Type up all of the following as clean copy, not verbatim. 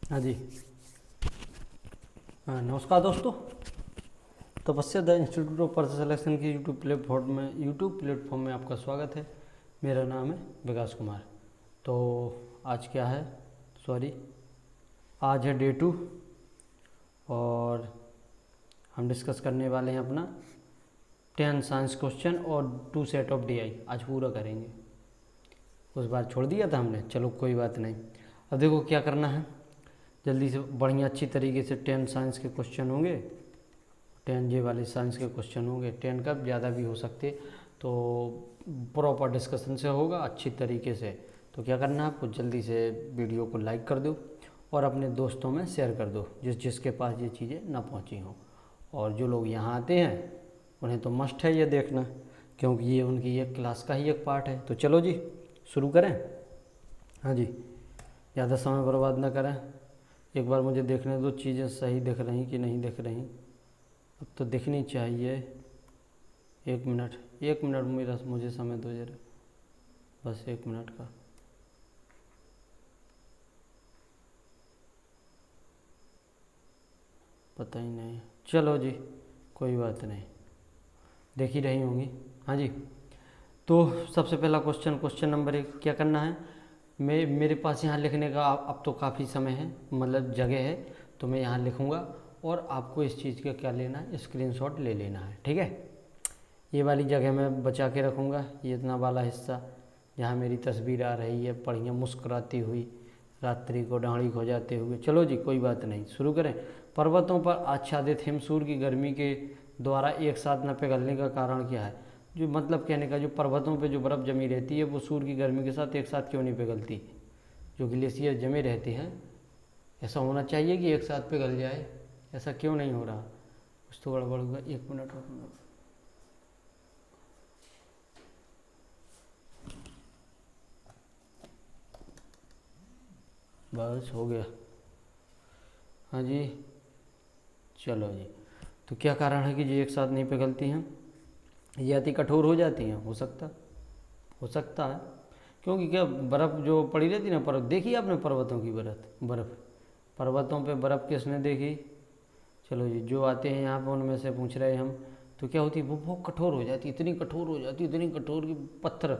हाँ जी। हाँ, नमस्कार दोस्तों। तपस्या the institute of person selection की यूट्यूब प्लेटफॉर्म में आपका स्वागत है। मेरा नाम है विकास कुमार। तो आज क्या है, सॉरी, आज है डे 2 और हम डिस्कस करने वाले हैं अपना 10 साइंस क्वेश्चन और 2 सेट ऑफ DI आज पूरा करेंगे। उस बार छोड़ दिया था हमने, चलो कोई बात नहीं। अब देखो क्या करना है, जल्दी से बढ़िया अच्छी तरीके से 10 साइंस के क्वेश्चन होंगे, 10 जे वाले साइंस के क्वेश्चन होंगे, 10 का ज़्यादा भी हो सकते, तो प्रॉपर डिस्कशन से होगा अच्छी तरीके से। तो क्या करना है आपको, जल्दी से वीडियो को लाइक कर दो और अपने दोस्तों में शेयर कर दो जिसके पास ये चीज़ें ना पहुंची हों। और जो लोग यहाँ आते हैं उन्हें तो मस्ट है ये देखना, क्योंकि ये उनकी एक क्लास का ही एक पार्ट है। तो चलो जी शुरू करें। हाँ जी, ज़्यादा समय बर्बाद ना करें। एक बार मुझे देखने दो चीज़ें सही दिख रही कि नहीं दिख रही। अब तो दिखनी चाहिए। 1 मिनट मुझे समय दो जरा, बस 1 मिनट का। पता ही नहीं, चलो जी कोई बात नहीं, देख ही रही होंगी। हाँ जी, तो सबसे पहला क्वेश्चन नंबर 1 क्या करना है। मेरे पास यहाँ लिखने का अब तो काफ़ी समय है, मतलब जगह है, तो मैं यहाँ लिखूँगा और आपको इस चीज़ का क्या लेना है, स्क्रीनशॉट ले लेना है, ठीक है। ये वाली जगह मैं बचा के रखूँगा, ये इतना वाला हिस्सा जहाँ मेरी तस्वीर आ रही है बढ़िया मुस्कुराती हुई रात्रि को डाढ़ी खो जाते हुए। चलो जी कोई बात नहीं, शुरू करें। पर्वतों पर आच्छादित हिमसूर की गर्मी के द्वारा एक साथ न पिघलने का कारण क्या है। जो मतलब कहने का, जो पर्वतों पे जो बर्फ़ जमी रहती है वो सूर्य की गर्मी के साथ एक साथ क्यों नहीं पिघलती। जो ग्लेशियर जमे रहते हैं, ऐसा होना चाहिए कि एक साथ पिघल जाए, ऐसा क्यों नहीं हो रहा। कुछ तो गड़बड़ होगा। 1 मिनट रुकना, बस हो गया। हाँ जी, चलो जी। तो क्या कारण है कि ये एक साथ नहीं पिघलती हैं, ये अति कठोर हो जाती हैं। हो सकता है क्योंकि क्या बर्फ़ जो पड़ी रहती है ना, पर्वत देखी आपने, पर्वतों की बर्फ़ पर्वतों पे बर्फ़ किसने देखी। चलो जी, जो आते हैं यहाँ पे उनमें से पूछ रहे हैं हम। तो क्या होती है, वो बहुत कठोर हो जाती, इतनी कठोर हो जाती, इतनी कठोर कि पत्थर,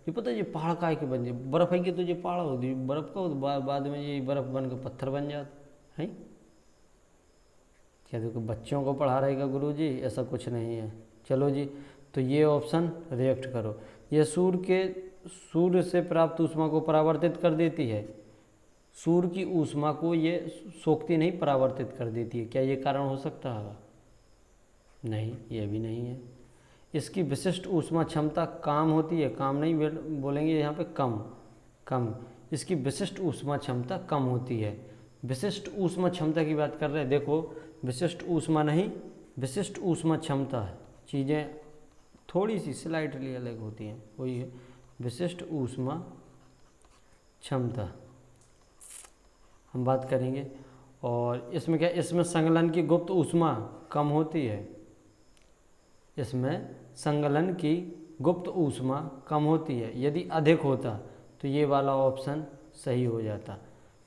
ये पता है ये पहाड़ काय के बन जाए, बर्फ़ है कि तो ये पहाड़ होती बर्फ़ का, बाद में ये बर्फ़ बन के पत्थर बन जाता है। क्या देखो बच्चों को पढ़ा रहेगा गुरु जी, ऐसा कुछ नहीं है। चलो जी, तो ये ऑप्शन रिएक्ट करो। ये सूर्य से प्राप्त ऊष्मा को परावर्तित कर देती है। सूर्य की ऊष्मा को ये सोखती नहीं, परावर्तित कर देती है। क्या ये कारण हो सकता है? नहीं, ये भी नहीं है। इसकी विशिष्ट ऊष्मा क्षमता काम होती है, काम नहीं बोलेंगे यहाँ पे, कम कम। इसकी विशिष्ट ऊष्मा क्षमता कम होती है। विशिष्ट ऊष्मा क्षमता की बात कर रहे हैं, देखो विशिष्ट ऊष्मा नहीं, विशिष्ट ऊष्मा क्षमता है। चीज़ें थोड़ी सी स्लाइटली अलग होती हैं, वही है विशिष्ट ऊष्मा क्षमता हम बात करेंगे। और इसमें क्या, इसमें संगलन की गुप्त ऊष्मा कम होती है। इसमें संगलन की गुप्त ऊष्मा कम होती है। यदि अधिक होता तो ये वाला ऑप्शन सही हो जाता।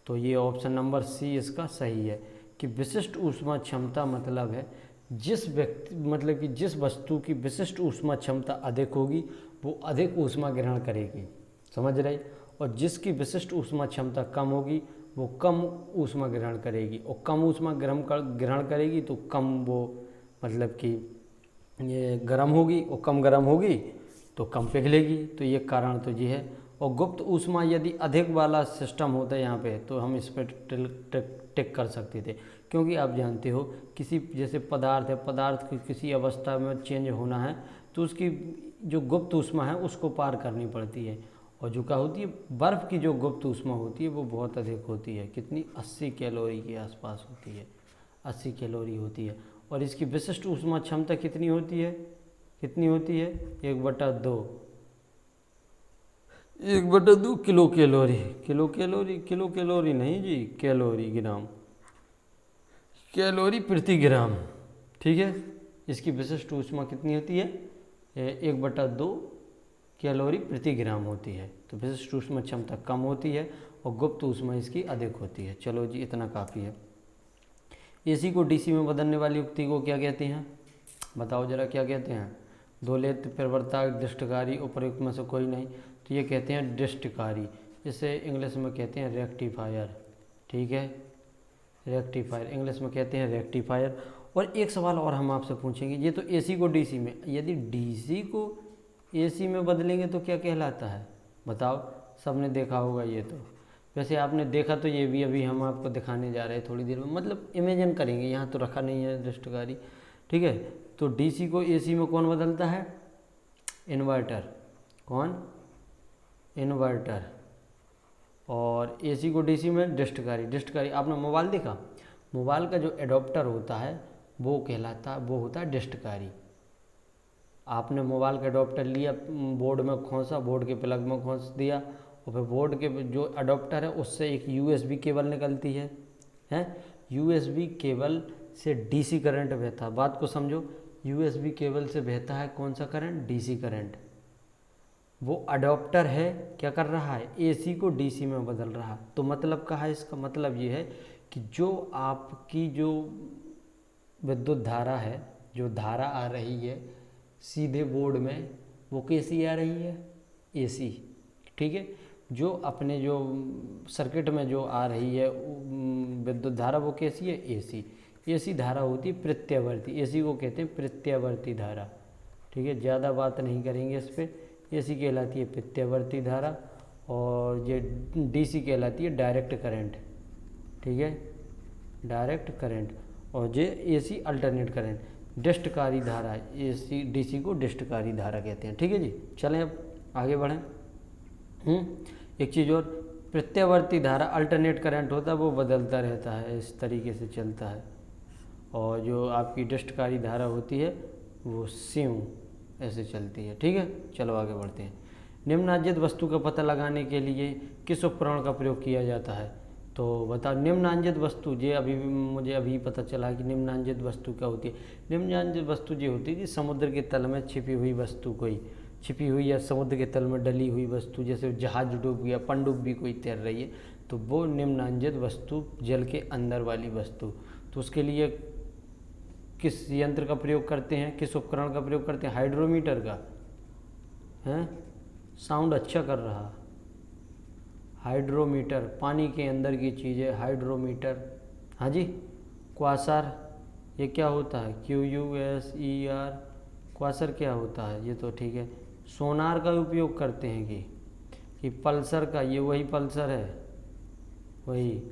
तो ये ऑप्शन नंबर सी इसका सही है कि विशिष्ट ऊष्मा क्षमता मतलब है जिस व्यक्ति, मतलब कि जिस वस्तु की विशिष्ट ऊष्मा क्षमता अधिक होगी वो अधिक ऊष्मा ग्रहण करेगी, समझ रहे। और जिसकी विशिष्ट ऊष्मा क्षमता कम होगी वो कम ऊष्मा ग्रहण करेगी, और कम ऊष्मा ग्रहण करेगी तो कम वो, मतलब कि ये गर्म होगी, और कम गर्म होगी तो कम पिघलेगी। तो ये कारण तो ये है। और गुप्त ऊष्मा यदि अधिक वाला सिस्टम होता है यहाँ पे, तो हम इस पर टिक कर सकते थे, क्योंकि आप जानते हो किसी जैसे पदार्थ है, पदार्थ की किसी अवस्था में चेंज होना है तो उसकी जो गुप्त ऊष्मा है उसको पार करनी पड़ती है। और जो क्या होती है, बर्फ़ की जो गुप्त ऊष्मा होती है वो बहुत अधिक होती है, कितनी 80 कैलोरी के आसपास होती है, 80 कैलोरी होती है। और इसकी विशिष्ट ऊष्मा क्षमता कितनी होती है, कितनी होती है, 1/2, 1/2 किलो कैलोरी, किलो कैलोरी नहीं जी, कैलोरी ग्राम, कैलोरी प्रति ग्राम, ठीक है। इसकी विशिष्ट ऊष्मा कितनी होती है, 1/2 कैलोरी प्रति ग्राम होती है। तो विशिष्ट ऊष्मा क्षमता कम होती है और गुप्त ऊष्मा इसकी अधिक होती है। चलो जी, इतना काफ़ी है। एसी को डीसी में बदलने वाली युक्ति को क्या कहते हैं? बताओ जरा, क्या कहते हैं? दोलित, प्रवर्तक, दृष्टकारी, उपयुक्त में से कोई नहीं, तो ये कहते हैं दृष्टकारी। इसे इंग्लिश में कहते हैं रेक्टिफायर। ठीक है, रेक्टिफायर, इंग्लिश में कहते हैं रेक्टिफायर। और एक सवाल और हम आपसे पूछेंगे, ये तो एसी को डीसी में, यदि डीसी को एसी में बदलेंगे तो क्या कहलाता है? बताओ, सबने देखा होगा ये तो। वैसे आपने देखा तो ये भी अभी हम आपको दिखाने जा रहे हैं थोड़ी देर में, मतलब इमेजिन करेंगे, यहाँ तो रखा नहीं है दृष्टकारी। ठीक है, तो डीसी को एसी में कौन बदलता है? इन्वर्टर। कौन? इन्वर्टर। और एसी को डीसी में दृष्टकारी। दृष्टकारी, आपने मोबाइल देखा? मोबाइल का जो एडोप्टर होता है वो कहलाता, वो होता है दृष्टकारी। आपने मोबाइल का एडोप्टर लिया, बोर्ड में खोसा, बोर्ड के प्लग में खोस दिया, और फिर बोर्ड के जो अडोप्टर है उससे एक यूएसबी केबल निकलती है, यूएसबी केबल से डीसी करंट बहता है। बात को समझो, यूएसबी केबल से बहता है कौन सा करंट? DC current. वो अडोप्टर है, क्या कर रहा है? एसी को डीसी में बदल रहा है। तो मतलब क्या है इसका? मतलब ये है कि जो आपकी जो विद्युत धारा है, जो धारा आ रही है सीधे बोर्ड में, वो कैसी आ रही है? एसी। ठीक है, जो अपने जो सर्किट में जो आ रही है विद्युत धारा, वो कैसी है? एसी। एसी धारा होती है प्रत्यावर्ती, एसी को कहते हैं प्रत्यावर्ती धारा। ठीक है, ज़्यादा बात नहीं करेंगे इस पर। एसी कहलाती है प्रत्यावर्ती धारा, और ये डीसी कहलाती है डायरेक्ट करंट। ठीक है, डायरेक्ट करंट। और ये एसी अल्टरनेट करंट। डिस्टकारी धारा, एसी डीसी को डिस्टकारी धारा कहते हैं। ठीक है जी, चलें अब आगे बढ़ें। एक चीज़ और, प्रत्यावर्ती धारा अल्टरनेट करंट होता है, वो बदलता रहता है, इस तरीके से चलता है। और जो आपकी डिस्टकारी धारा होती है वो स्यू ऐसे चलती है। ठीक है, चलो आगे बढ़ते हैं। निम्नांजित वस्तु का पता लगाने के लिए किस उपकरण का प्रयोग किया जाता है? तो बताओ, निम्नांजित वस्तु, ये अभी मुझे अभी पता चला कि निम्नांजित वस्तु क्या होती है। निम्नांजित वस्तु ये होती है कि समुद्र के तल में छिपी हुई वस्तु, कोई छिपी हुई या समुद्र के तल में डली हुई वस्तु, जैसे जहाज डूब गया, पनडुब्बी कोई तैर रही है, तो वो निम्नांजित वस्तु, जल के अंदर वाली वस्तु। तो उसके लिए किस यंत्र का प्रयोग करते हैं, किस उपकरण का प्रयोग करते हैं? हाइड्रोमीटर का। हैं, साउंड अच्छा कर रहा। हाइड्रोमीटर, पानी के अंदर की चीज़ है हाइड्रोमीटर। हाँ जी, क्वासर, ये क्या होता है? QUSER, क्वासर क्या होता है? ये तो ठीक है। सोनार का उपयोग करते हैं कि पल्सर का, ये वही पल्सर है, वही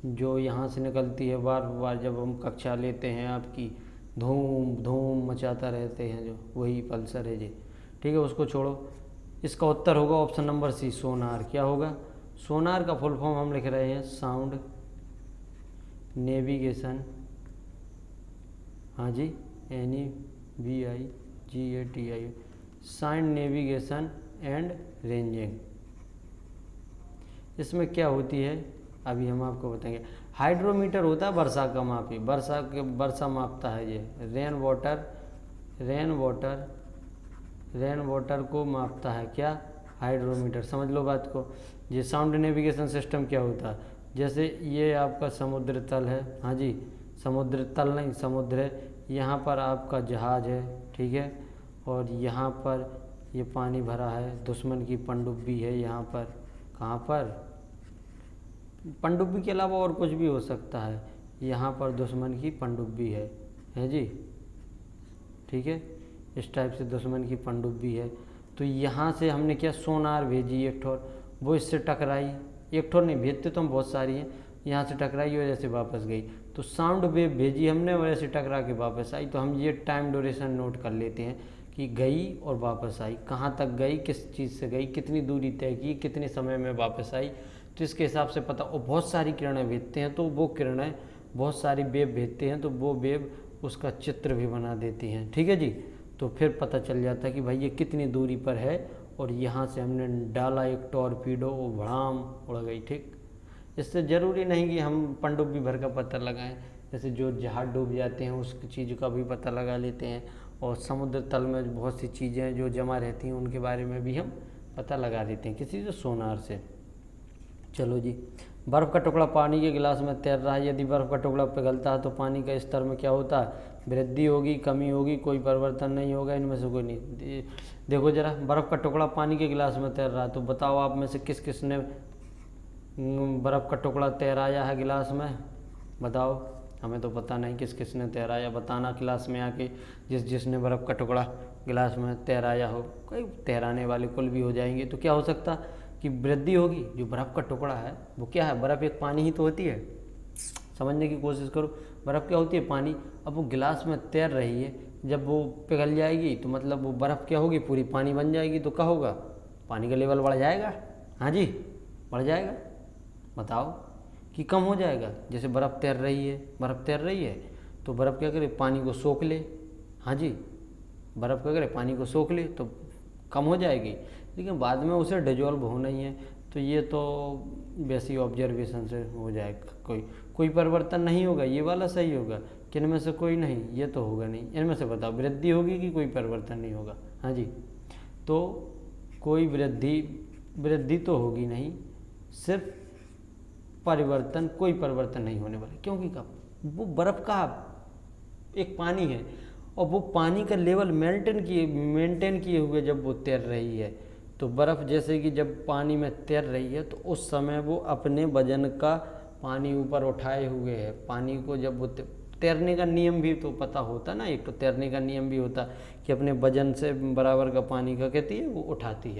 जो यहाँ से निकलती है बार बार जब हम कक्षा लेते हैं आपकी, धूम धूम मचाता रहते हैं, जो वही पल्सर है जी। ठीक है, उसको छोड़ो। इसका उत्तर होगा ऑप्शन नंबर सी, सोनार। क्या होगा? सोनार का फुल फॉर्म हम लिख रहे हैं साउंड नेविगेशन। हाँ जी, NEVIGATI, sound navigation and ranging. इसमें क्या होती है अभी हम आपको बताएंगे। हाइड्रोमीटर होता है वर्षा का मापी, वर्षा मापता है ये। रेन वाटर को मापता है क्या? हाइड्रोमीटर। समझ लो बात को। ये साउंड नेविगेशन सिस्टम क्या होता है? जैसे ये आपका समुद्र तल है, हाँ जी, समुद्र तल नहीं, समुद्र है, यहाँ पर आपका जहाज है, ठीक है, और यहाँ पर ये पानी भरा है, दुश्मन की पनडुब्बी है यहाँ पर। कहाँ पर? पनडुब्बी के अलावा और कुछ भी हो सकता है। यहाँ पर दुश्मन की पनडुब्बी है जी, ठीक है, इस टाइप से दुश्मन की पनडुब्बी है। तो यहाँ से हमने क्या, सोनार भेजी एक ठोर, वो इससे टकराई, एक ठोर नहीं भेजते तो हम बहुत सारी हैं, यहाँ से टकराई और ऐसे वापस गई। तो साउंड वेव भेजी हमने और ऐसे टकरा के वापस आई। तो हम ये टाइम ड्यूरेशन नोट कर लेते हैं कि गई और वापस आई, कहाँ तक गई, किस चीज़ से गई, कितनी दूरी तय की, कितने समय में वापस आई। तो इसके हिसाब से पता। और बहुत सारी किरणें भेजते हैं तो वो किरणें, बहुत सारी वेव भेजते हैं तो वो वेव उसका चित्र भी बना देती हैं। ठीक है जी, तो फिर पता चल जाता है कि भाई ये कितनी दूरी पर है, और यहाँ से हमने डाला एक टॉर्पीडो, वो भड़ाम उड़ गई। ठीक, इससे ज़रूरी नहीं कि हम पनडुब्बी भर का पता लगाएं, जैसे जो जहाज डूब जाते हैं उस चीज़ का भी पता लगा लेते हैं, और समुद्र तल में बहुत सी चीज़ें जो जमा रहती हैं उनके बारे में भी हम पता लगा देते हैं किसी से, सोनार से। चलो जी, बर्फ़ का टुकड़ा पानी के गिलास में तैर रहा है। यदि बर्फ़ का टुकड़ा पिघलता है तो पानी का स्तर में क्या होता है? वृद्धि होगी, कमी होगी, कोई परिवर्तन नहीं होगा, इनमें से कोई नहीं। देखो जरा, बर्फ़ का टुकड़ा पानी के गिलास में तैर रहा है, तो बताओ आप में से किस किस ने बर्फ़ का टुकड़ा तैराया है गिलास में? बताओ। हमें तो पता नहीं किस किस ने तैराया, बताना क्लास में आके जिसने बर्फ़ का टुकड़ा गिलास में तैराया हो। कोई तैराने वाले कुल भी हो जाएंगे, तो क्या हो सकता कि वृद्धि होगी। जो बर्फ़ का टुकड़ा है वो क्या है? बर्फ़ एक पानी ही तो होती है। समझने की कोशिश करो, बर्फ़ क्या होती है? पानी। अब वो गिलास में तैर रही है, जब वो पिघल जाएगी तो मतलब वो बर्फ़ क्या होगी? पूरी पानी बन जाएगी, तो क्या होगा? पानी का लेवल बढ़ जाएगा। हाँ जी, बढ़ जाएगा। बताओ कि कम हो जाएगा। जैसे बर्फ़ तैर रही है, बर्फ़ तैर रही है तो बर्फ़ क्या करे? पानी को सोख ले। हाँ जी, बर्फ़ क्या करे? पानी को सोख ले तो कम हो जाएगी, लेकिन बाद में उसे डिजॉल्व होना ही है। तो ये तो वैसी ऑब्जर्वेशन से हो जाएगा, कोई परिवर्तन नहीं होगा। ये वाला सही होगा कि इनमें से कोई नहीं? ये तो होगा नहीं। इनमें से बताओ, वृद्धि होगी कि कोई परिवर्तन नहीं होगा? हाँ जी, तो कोई वृद्धि तो होगी नहीं, सिर्फ परिवर्तन, कोई परिवर्तन नहीं होने वाला। क्योंकि कब वो बर्फ़ का एक पानी है और वो पानी का लेवल मेंटेन किए हुए जब वो तैर रही है, तो बर्फ़ जैसे कि जब पानी में तैर रही है तो उस समय वो अपने वजन का पानी ऊपर उठाए हुए है। पानी को जब वो तैरने का नियम भी तो पता होता ना, एक तो तैरने का नियम भी होता कि अपने वजन से बराबर का पानी का कहती है वो उठाती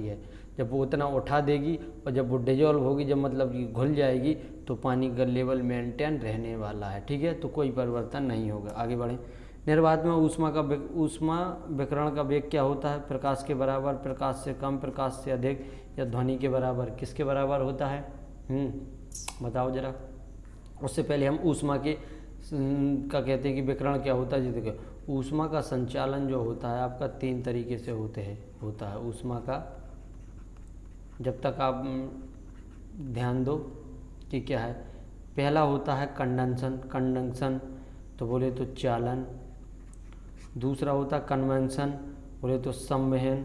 है। जब वो उतना उठा देगी और जब वो डिजॉल्व होगी, जब मतलब कि घुल जाएगी, तो पानी का लेवल मेंटेन रहने वाला है। ठीक है, तो कोई परिवर्तन नहीं होगा। आगे बढ़ें। निर्वात में ऊष्मा विकिरण का वेग क्या होता है? प्रकाश के बराबर, प्रकाश से कम, प्रकाश से अधिक, या ध्वनि के बराबर? किसके बराबर होता है? बताओ जरा। उससे पहले हम ऊष्मा के का कहते हैं कि विकिरण क्या होता है। जी देखो, ऊष्मा का संचालन जो होता है आपका 3 तरीके से होता है ऊष्मा का। जब तक आप ध्यान दो कि क्या है। पहला होता है कंडक्शन, तो बोले तो चालन। दूसरा होता है कन्वेंशन, बोले तो संवहन।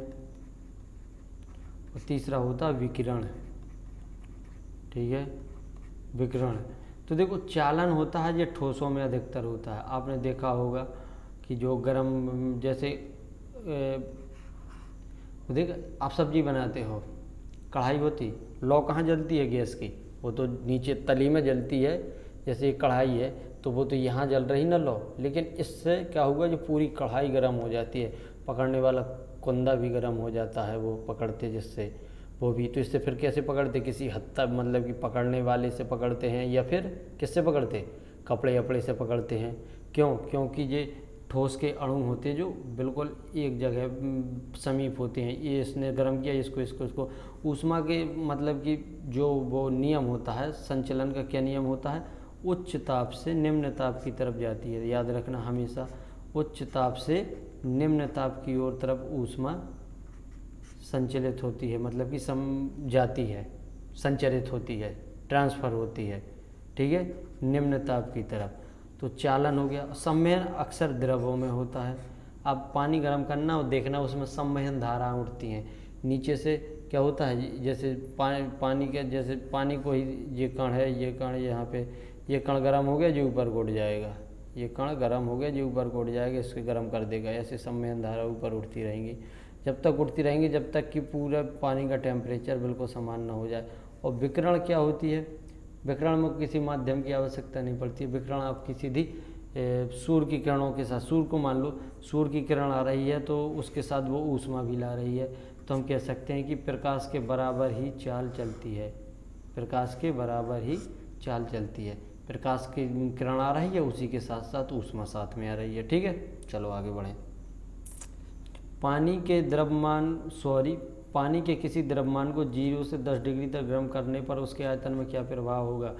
और तीसरा होता है विकिरण। ठीक है, विकिरण। तो देखो, चालन होता है, ये ठोसों में अधिकतर होता है। आपने देखा होगा कि जो गर्म, जैसे देख, आप सब्जी बनाते हो, कढ़ाई होती, लौ कहाँ जलती है गैस की? वो तो नीचे तली में जलती है। जैसे कढ़ाई है तो वो तो यहाँ जल रही ना लौ, लेकिन इससे क्या हुआ, जो पूरी कढ़ाई गर्म हो जाती है, पकड़ने वाला कुंदा भी गर्म हो जाता है वो पकड़ते, जिससे वो भी। तो इससे फिर कैसे पकड़ते? किसी हद तक मतलब कि पकड़ने वाले से पकड़ते हैं, या फिर किससे पकड़ते? कपड़े वपड़े से पकड़ते हैं। क्यों? क्योंकि ये ठोस के अणु होते हैं जो बिल्कुल एक जगह समीप होते हैं। ये इसने गर्म किया, इसको ऊष्मा के मतलब कि जो वो नियम होता है संचलन का, क्या नियम होता है? उच्च ताप से निम्न ताप की तरफ जाती है। याद रखना हमेशा, उच्च ताप से निम्न ताप की ओर तरफ ऊष्मा संचलित होती है, मतलब कि जाती है, संचरित होती है, ट्रांसफ़र होती है। ठीक है, निम्न ताप की तरफ। तो चालन हो गया। संवहन अक्सर द्रवों में होता है। आप पानी गर्म करना और देखना, उसमें संवहन धाराएं उठती हैं नीचे से। क्या होता है, जैसे पानी के, जैसे पानी को ही, ये कण है, ये कण यहाँ पे, ये कण गर्म हो गया जो ऊपर को उठ जाएगा, ये कण गर्म हो गया जो ऊपर को उठ जाएगा, इसको गर्म कर देगा। ऐसे संवहन धारा ऊपर उठती रहेंगी, जब तक उठती रहेंगी जब तक कि पूरा पानी का टेम्परेचर बिल्कुल समान ना हो जाए। और विकिरण क्या होती है? विकिरण में किसी माध्यम की आवश्यकता नहीं पड़ती है। विकिरण आपकी सीधी सूर्य की किरणों के साथ, सूर्य को मान लो, सूर्य की किरण आ रही है तो उसके साथ वो ऊष्मा भी ला रही है, तो हम कह सकते हैं कि प्रकाश के बराबर ही चाल चलती है। प्रकाश के बराबर ही चाल चलती है। प्रकाश की किरण आ रही है, उसी के साथ साथ ऊष्मा साथ में आ रही है। ठीक है, चलो आगे बढ़ें। पानी के किसी द्रव्यमान को 0 से 10 डिग्री तक गर्म करने पर उसके आयतन में क्या प्रभाव होगा?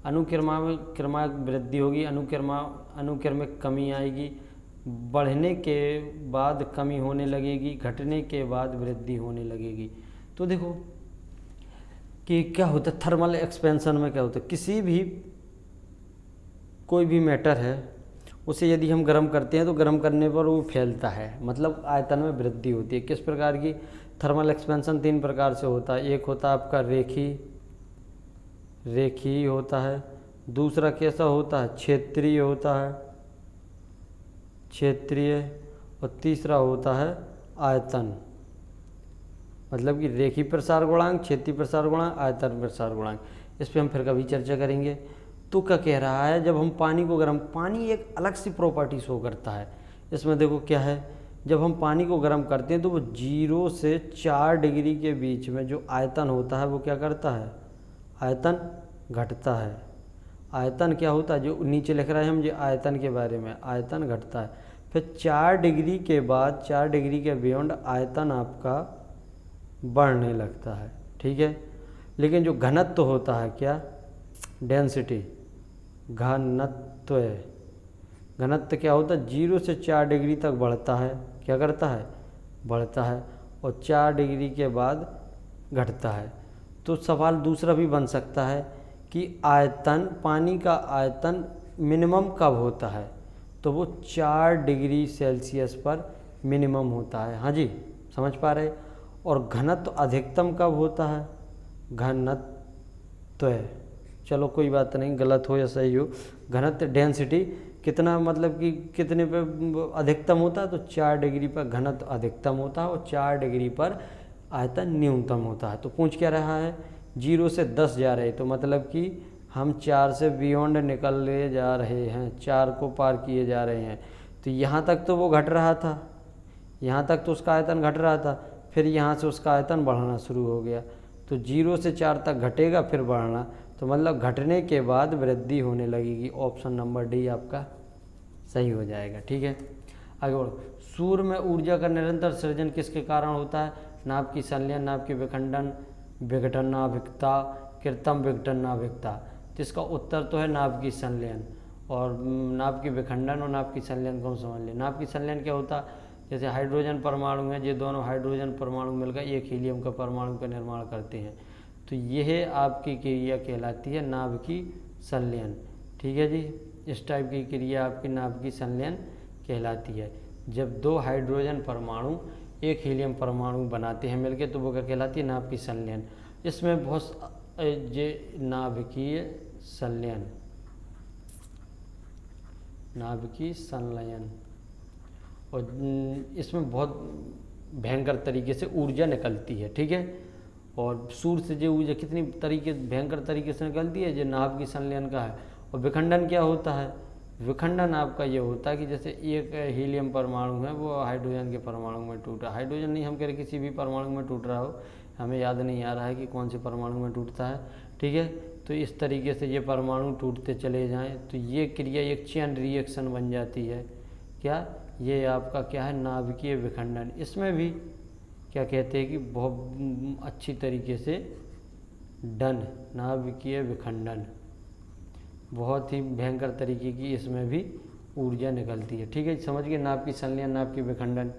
अनुक्रमांक वृद्धि होगी, अनुक्रमिक कमी आएगी, बढ़ने के बाद कमी होने लगेगी, घटने के बाद वृद्धि होने लगेगी। तो देखो कि क्या होता है थर्मल एक्सपेंशन में, क्या होता है, किसी भी कोई भी मैटर है उसे यदि हम गर्म करते हैं तो गर्म करने पर वो फैलता है, मतलब आयतन में वृद्धि होती है। किस प्रकार की? थर्मल एक्सपेंशन 3 प्रकार से होता है। एक होता है आपका रेखीय होता है, दूसरा कैसा होता है, क्षेत्रीय होता है, क्षेत्रीय, और तीसरा होता है आयतन। मतलब कि रेखीय प्रसार गुणांक, क्षेत्रीय प्रसार गुणांक, आयतन प्रसार गुणांक। इस पर हम फिर कभी चर्चा करेंगे। तो क्या कह रहा है, जब हम पानी को गर्म, पानी एक अलग सी प्रॉपर्टी शो करता है। इसमें देखो क्या है, जब हम पानी को गर्म करते हैं तो वो 0 से 4 डिग्री के बीच में जो आयतन होता है वो क्या करता है, आयतन घटता है। आयतन क्या होता है, जो नीचे लिख रहे हैं हम ये आयतन के बारे में, आयतन घटता है। फिर 4 डिग्री के बाद, 4 डिग्री के बियॉन्ड आयतन आपका बढ़ने लगता है। ठीक है, लेकिन जो घनत्व होता है, क्या, डेंसिटी, घनत्व, घनत्व क्या होता है, 0 से 4 डिग्री तक बढ़ता है। क्या करता है, बढ़ता है, और 4 डिग्री के बाद घटता है। तो सवाल दूसरा भी बन सकता है कि आयतन, पानी का आयतन मिनिमम कब होता है, तो वो 4 डिग्री सेल्सियस पर मिनिमम होता है। हाँ जी, समझ पा रहे। और घनत्व अधिकतम कब होता है, घनत्व, चलो कोई बात नहीं, गलत हो या सही हो, घनत्व डेंसिटी कितना, मतलब कि कितने पे अधिकतम होता है, तो 4 डिग्री पर घनत्व अधिकतम होता है और 4 डिग्री पर आयतन न्यूनतम होता है। तो पूछ क्या रहा है, 0 से 10 जा रहे, तो मतलब कि हम 4 से बियॉन्ड निकले जा रहे हैं, 4 को पार किए जा रहे हैं। तो यहाँ तक तो वो घट रहा था, यहाँ तक तो उसका आयतन घट रहा था, फिर यहाँ से उसका आयतन बढ़ना शुरू हो गया। तो 0 से 4 तक घटेगा फिर बढ़ना, तो मतलब घटने के बाद वृद्धि होने लगेगी। ऑप्शन नंबर डी आपका सही हो जाएगा। ठीक है, आगे बढ़ो। सूर्य में ऊर्जा का निरंतर सृजन किसके कारण होता है, नाभ की संलयन, नाभ की विखंडन, विघटन नाभिकता, कृत्रिम विघटन नाभिकता। तो इसका उत्तर तो है नाभ की संलयन। और नाभ की विखंडन और नाभ की संलयन को समझ लें। नाभ की संलयन क्या होता है, जैसे हाइड्रोजन परमाणु हैं, ये दोनों हाइड्रोजन परमाणु मिलकर एक हीलियम का परमाणु का निर्माण करते हैं। तो यह आपकी क्रिया कहलाती है नाभ की संलयन। ठीक है जी, इस टाइप की क्रिया आपकी नाभ की संलयन कहलाती है। जब 2 हाइड्रोजन परमाणु एक हीलियम परमाणु बनाते हैं मिलके, तो वो क्या कहलाती है, नाभ की संलयन। इसमें बहुत ये नाभिकीय संलयन, नाभ की संलयन, और इसमें बहुत भयंकर तरीके से ऊर्जा निकलती है। ठीक है, और सूर्य से जो ऊर्जा कितनी भयंकर तरीके से निकलती है, जो नाभ की संलयन का है। और विखंडन क्या होता है, विखंडन आपका ये होता है कि जैसे एक हीलियम परमाणु है वो हाइड्रोजन के परमाणु में टूट रहा, हाइड्रोजन नहीं, हम कह रहे किसी भी परमाणु में टूट रहा हो, हमें याद नहीं आ रहा है कि कौन से परमाणु में टूटता है। ठीक है, तो इस तरीके से ये परमाणु टूटते चले जाएं, तो ये क्रिया एक चेन रिएक्शन बन जाती है। क्या, ये आपका क्या है, नाभिकीय विखंडन। इसमें भी क्या कहते हैं कि बहुत अच्छी तरीके से डन, नाभिकीय विखंडन, बहुत ही भयंकर तरीके की इसमें भी ऊर्जा निकलती है। ठीक है, समझ गए, नाभ की संलयन, नाभ की विखंडन।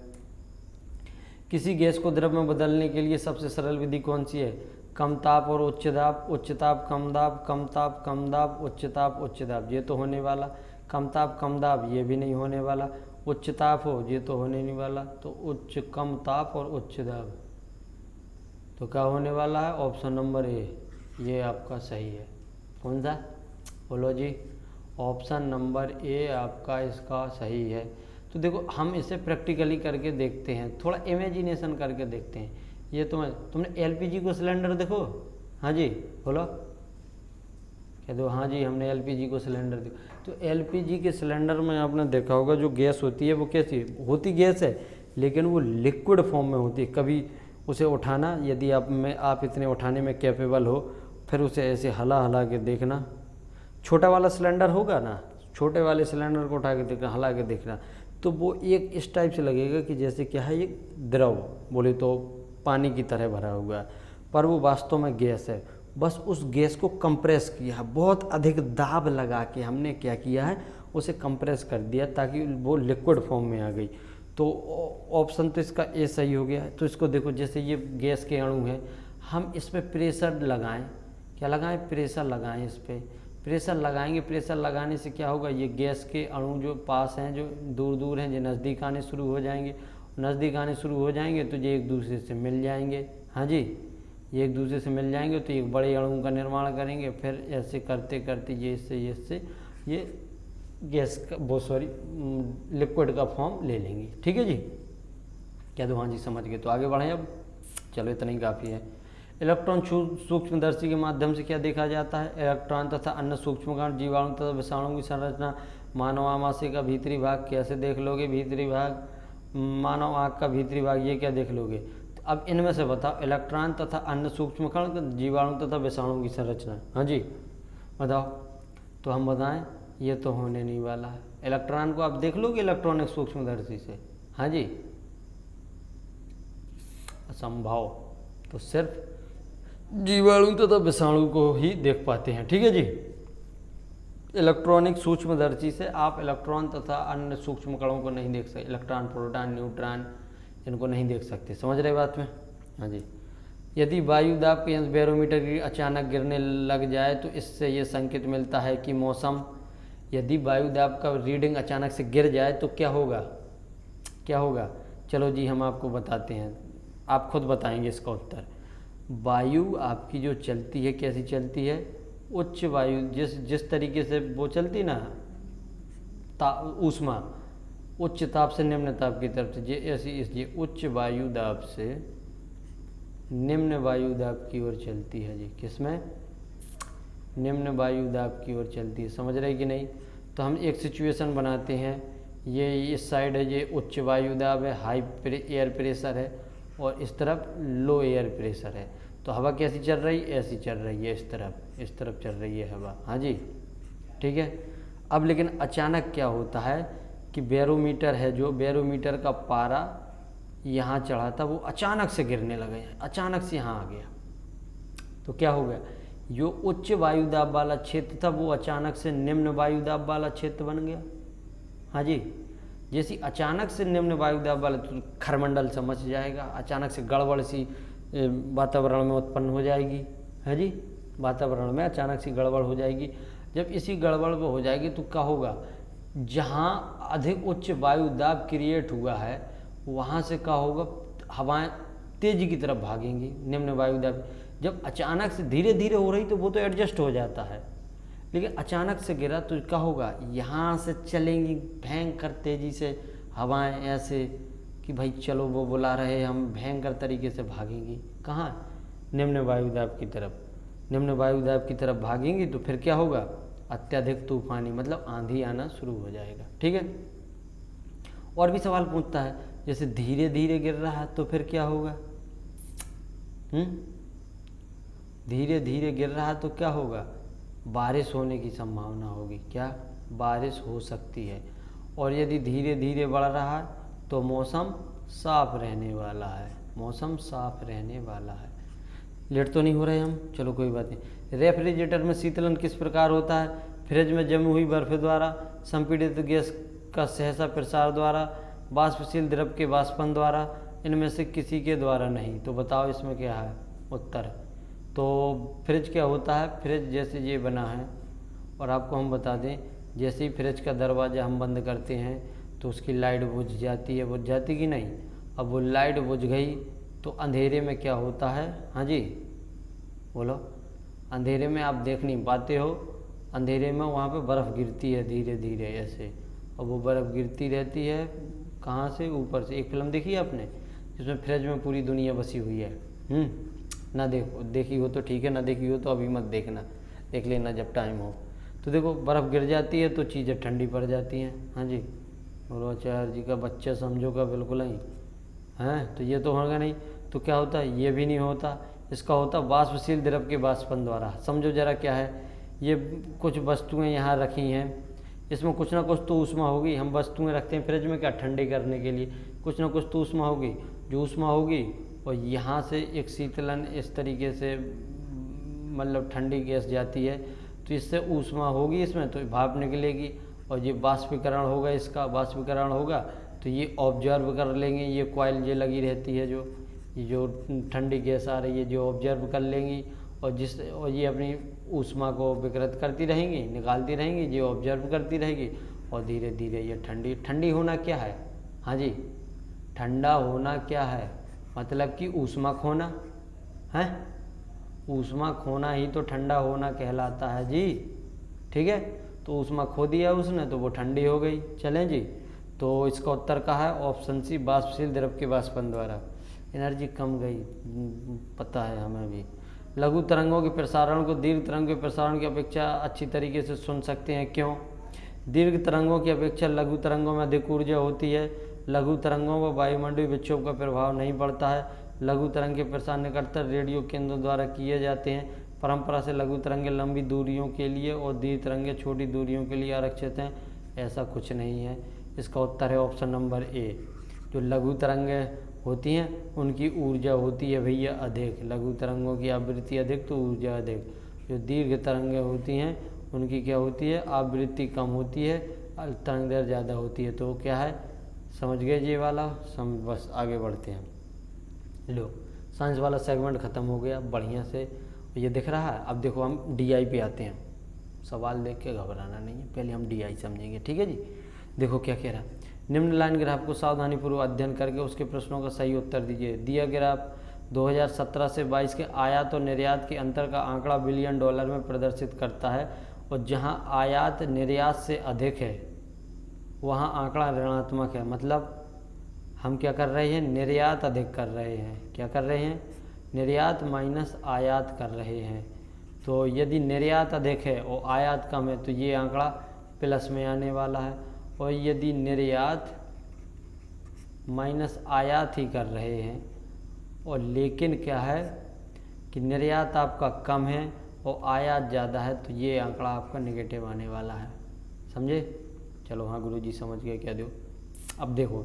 किसी गैस को द्रव में बदलने के लिए सबसे सरल विधि कौन सी है, कम ताप और उच्च दाब, उच्च ताप कम दाब, कम ताप कम दाब, उच्च ताप उच्च दाब। ये तो होने वाला, कम ताप कम दाब ये भी नहीं होने वाला, उच्च ताप हो ये तो होने नहीं वाला। तो उच्च, कम ताप और उच्च दाब, तो क्या होने वाला है, ऑप्शन नंबर ए, ये आपका सही है। कौन सा, बोलो जी, ऑप्शन नंबर ए आपका इसका सही है। तो देखो हम इसे प्रैक्टिकली करके देखते हैं, थोड़ा इमेजिनेशन करके देखते हैं। ये तुमने एलपीजी को सिलेंडर देखो, हाँ जी बोलो, कह दो हाँ जी हमने एलपीजी को सिलेंडर देखा। तो एलपीजी के सिलेंडर में आपने देखा होगा जो गैस होती है वो कैसी होती, गैस है लेकिन वो लिक्विड फॉर्म में होती है। कभी उसे उठाना, यदि आप इतने उठाने में कैपेबल हो, फिर उसे ऐसे हला के देखना, छोटा वाला सिलेंडर होगा ना, छोटे वाले सिलेंडर को उठा के देखना, हला के देखना, तो वो एक इस टाइप से लगेगा कि जैसे क्या है, एक द्रव बोले तो पानी की तरह भरा हुआ है, पर वो वास्तव में गैस है। बस उस गैस को कंप्रेस किया, बहुत अधिक दाब लगा के हमने क्या किया है, उसे कंप्रेस कर दिया ताकि वो लिक्विड फॉर्म में आ गई। तो ऑप्शन तो इसका ए सही हो गया। तो इसको देखो, जैसे ये गैस के अणु हैं, हम इस पर प्रेशर लगाएं, क्या लगाएं, प्रेशर लगाएं, इस पर प्रेशर लगाएंगे। प्रेशर लगाने से क्या होगा, ये गैस के अणु जो पास हैं, जो दूर दूर हैं, जो नज़दीक आने शुरू हो जाएंगे, नज़दीक आने शुरू हो जाएंगे तो ये एक दूसरे से मिल जाएंगे। हाँ जी, ये एक दूसरे से मिल जाएंगे तो एक बड़े अणु का निर्माण करेंगे। फिर ऐसे करते करते ये इससे ये गैस का लिक्विड का फॉर्म ले लेंगी। ठीक है जी, क्या तो हाँ जी समझ गए। तो आगे बढ़ें अब, चलो इतना ही काफ़ी है। इलेक्ट्रॉन सूक्ष्मदर्शी के माध्यम से क्या देखा जाता है? इलेक्ट्रॉन तथा अन्य सूक्ष्मकण, जीवाणु तथा विषाणु की संरचना। मानव आमाशय का भीतरी भाग कैसे देख लोगे? भीतरी भाग, मानव आँख का भीतरी भाग, ये क्या देख लोगे? तो अब इनमें से बताओ, इलेक्ट्रॉन तथा अन्य सूक्ष्मकण, जीवाणु तथा विषाणु की संरचना। हाँ जी बताओ। तो हम बताएं, ये तो होने नहीं वाला है। इलेक्ट्रॉन को आप देख लोगे इलेक्ट्रॉनिक सूक्ष्मदर्शी से? हाँ जी, असंभव। तो सिर्फ जीवाणु तथा विषाणु को ही देख पाते हैं। ठीक है जी, इलेक्ट्रॉनिक सूक्ष्मदर्शी से आप इलेक्ट्रॉन तथा अन्य सूक्ष्म कणों को नहीं देख सकते। इलेक्ट्रॉन, प्रोटॉन, न्यूट्रॉन, इनको नहीं देख सकते। समझ रहे बात में? हाँ जी। यदि वायु दाब के अंश बैरोमीटर की अचानक गिरने लग जाए तो इससे ये संकेत मिलता है कि मौसम। यदि वायु दाब का रीडिंग अचानक से गिर जाए तो क्या होगा? क्या होगा? चलो जी हम आपको बताते हैं, आप खुद बताएंगे इसका उत्तर। वायु आपकी जो चलती है, कैसी चलती है? उच्च वायु, जिस तरीके से वो चलती ना, ऊष्मा उच्च ताप से निम्न ताप की तरफ से, ऐसी इसलिए उच्च वायु दाब से निम्न वायु दाब की ओर चलती है जी। किसमें? निम्न वायु दाब की ओर चलती है। समझ रहे कि नहीं? तो हम एक सिचुएशन बनाते हैं, ये इस साइड है, ये उच्च वायु दाब है, हाई एयर प्रेशर है, और इस तरफ लो एयर प्रेशर है। तो हवा कैसी चल रही? ऐसी चल रही है, इस तरफ चल रही है हवा। हाँ जी, ठीक है। अब लेकिन अचानक क्या होता है कि बैरोमीटर है, जो बैरोमीटर का पारा यहाँ चढ़ा था वो अचानक से गिरने लगा, अचानक से यहाँ आ गया। तो क्या हो गया? जो उच्च वायु दाब वाला क्षेत्र था वो अचानक से निम्न वायु दाब वाला क्षेत्र बन गया। हाँ जी, जैसी अचानक से निम्न वायु दाब वाला, तो खरमंडल से मच जाएगा, अचानक से गड़बड़ सी वातावरण में उत्पन्न हो जाएगी। है जी, वातावरण में अचानक सी गड़बड़ हो जाएगी। जब इसी गड़बड़ हो जाएगी तो क्या होगा? जहाँ अधिक उच्च वायु दाब क्रिएट हुआ है वहाँ से क्या होगा? हवाएं तेजी की तरफ भागेंगी। निम्न वायु दाब जब अचानक से धीरे धीरे हो रही तो वो तो एडजस्ट हो जाता है, लेकिन अचानक से गिरा तो क्या होगा? यहाँ से चलेंगी भयंकर तेजी से हवाएं, ऐसे कि भाई चलो वो बुला रहे, हम भयंकर तरीके से भागेंगी। कहाँ? निम्न वायु दाब की तरफ। निम्न वायु दाब की तरफ भागेंगी तो फिर क्या होगा? अत्यधिक तूफानी, मतलब आंधी आना शुरू हो जाएगा। ठीक है। और भी सवाल पूछता है, जैसे धीरे धीरे गिर रहा है तो फिर क्या होगा? धीरे धीरे गिर रहा है तो क्या होगा? बारिश होने की संभावना होगी। क्या? बारिश हो सकती है। और यदि धीरे धीरे बढ़ रहा है तो मौसम साफ रहने वाला है। मौसम साफ रहने वाला है। लेट तो नहीं हो रहे हम? चलो कोई बात नहीं। रेफ्रिजरेटर में शीतलन किस प्रकार होता है? फ्रिज में जमी हुई बर्फ द्वारा, संपीड़ित गैस का सहसा प्रसार द्वारा, वाष्पशील द्रव के वाष्पन द्वारा, इनमें से किसी के द्वारा नहीं। तो बताओ इसमें क्या है उत्तर? तो फ्रिज क्या होता है? फ्रिज जैसे ये बना है, और आपको हम बता दें, जैसे ही फ्रिज का दरवाज़ा हम बंद करते हैं तो उसकी लाइट बुझ जाती है। बुझ जाती कि नहीं? अब वो लाइट बुझ गई तो अंधेरे में क्या होता है? हाँ जी बोलो। अंधेरे में आप देख नहीं पाते हो, अंधेरे में वहाँ पे बर्फ़ गिरती है धीरे धीरे ऐसे, और वो बर्फ़ गिरती रहती है कहाँ से? ऊपर से। एक फिल्म देखी है आपने जिसमें फ्रिज में पूरी दुनिया बसी हुई है? ना देखी हो तो ठीक है, ना देखी हो तो अभी मत देखना, देख लेना जब टाइम हो। तो देखो बर्फ़ गिर जाती है तो चीज़ें ठंडी पड़ जाती हैं। हाँ जी, और आचार्य जी का बच्चा समझो का बिल्कुल नहीं हैं, तो ये तो होगा नहीं। तो क्या होता है? ये भी नहीं होता। इसका होता वाष्पशील द्रव के वाष्पन द्वारा। समझो जरा क्या है? ये कुछ वस्तुएं यहाँ रखी हैं, इसमें कुछ ना कुछ तो ऊष्मा होगी। हम वस्तुएं रखते हैं फ्रिज में क्या? ठंडे करने के लिए। कुछ ना कुछ तो ऊष्मा होगी। जो ऊष्मा होगी और यहाँ से एक शीतलन इस तरीके से, मतलब ठंडी गैस जाती है तो इससे ऊष्मा होगी इसमें, तो भाप निकलेगी, और ये वाष्पीकरण होगा। इसका वाष्पीकरण होगा तो ये ऑब्जर्व कर लेंगे। ये कॉइल ये लगी रहती है, जो ठंडी गैस आ रही है, जो ऑब्जर्व कर लेंगी, और ये अपनी ऊष्मा को विकृत करती रहेंगी, निकालती रहेंगी, ये ऑब्जर्व करती रहेगी, और धीरे धीरे ये ठंडी होना क्या है? हाँ जी, ठंडा होना क्या है, मतलब कि ऊष्मा खोना है। ऊष्मा खोना ही तो ठंडा होना कहलाता है जी। ठीक है, तो ऊष्मा खो दिया उसने तो वो ठंडी हो गई। चलें जी, तो इसका उत्तर का है ऑप्शन सी, वाष्पशील द्रव के वाष्पन द्वारा एनर्जी कम गई। पता है हमें भी। लघु तरंगों के प्रसारण को दीर्घ तरंगों के प्रसारण की अपेक्षा अच्छी तरीके से सुन सकते हैं, क्यों? दीर्घ तरंगों की अपेक्षा लघु तरंगों में अधिक ऊर्जा होती है। लघु तरंगों पर वायुमंडलीय विक्षोभ का प्रभाव नहीं पड़ता है। लघु तरंग के प्रसार निकटतर रेडियो केंद्रों द्वारा किए जाते हैं। परंपरा से लघु तरंगें लंबी दूरियों के लिए और दीर्घ तरंगें छोटी दूरियों के लिए आरक्षित हैं। ऐसा कुछ नहीं है। इसका उत्तर है ऑप्शन नंबर ए। जो लघु तरंगें होती हैं उनकी ऊर्जा होती है भैया अधिक। लघु तरंगों की आवृत्ति अधिक तो ऊर्जा अधिक। जो दीर्घ तरंगें होती हैं उनकी क्या होती है, आवृत्ति कम होती है, तरंग दैर्घ्य ज़्यादा होती है। तो क्या है, समझ गए ये वाला? बस आगे बढ़ते हैं। लो, साइंस वाला सेगमेंट ख़त्म हो गया बढ़िया से, ये दिख रहा है। अब देखो हम डीआई पे आते हैं। सवाल देख के घबराना नहीं है, पहले हम डीआई समझेंगे। ठीक है जी, देखो क्या कह रहा है। निम्न लाइन ग्राफ को सावधानीपूर्वक अध्ययन करके उसके प्रश्नों का सही उत्तर दीजिए। दिया ग्राफ 2017 से 22 के आयात और निर्यात के अंतर का आंकड़ा बिलियन डॉलर में प्रदर्शित करता है, और जहां आयात निर्यात से अधिक है वहां आंकड़ा ऋणात्मक है। मतलब हम क्या कर रहे हैं, निर्यात अधिक कर रहे हैं। क्या कर रहे हैं, निर्यात माइनस आयात कर रहे हैं। तो यदि निर्यात अधिक है और आयात कम है तो ये आंकड़ा प्लस में आने वाला है। और यदि निर्यात माइनस आयात ही कर रहे हैं और लेकिन क्या है कि निर्यात आपका कम है और आयात ज़्यादा है तो ये आंकड़ा आपका नेगेटिव आने वाला है। समझे? चलो हाँ गुरुजी समझ गए क्या दो। अब देखो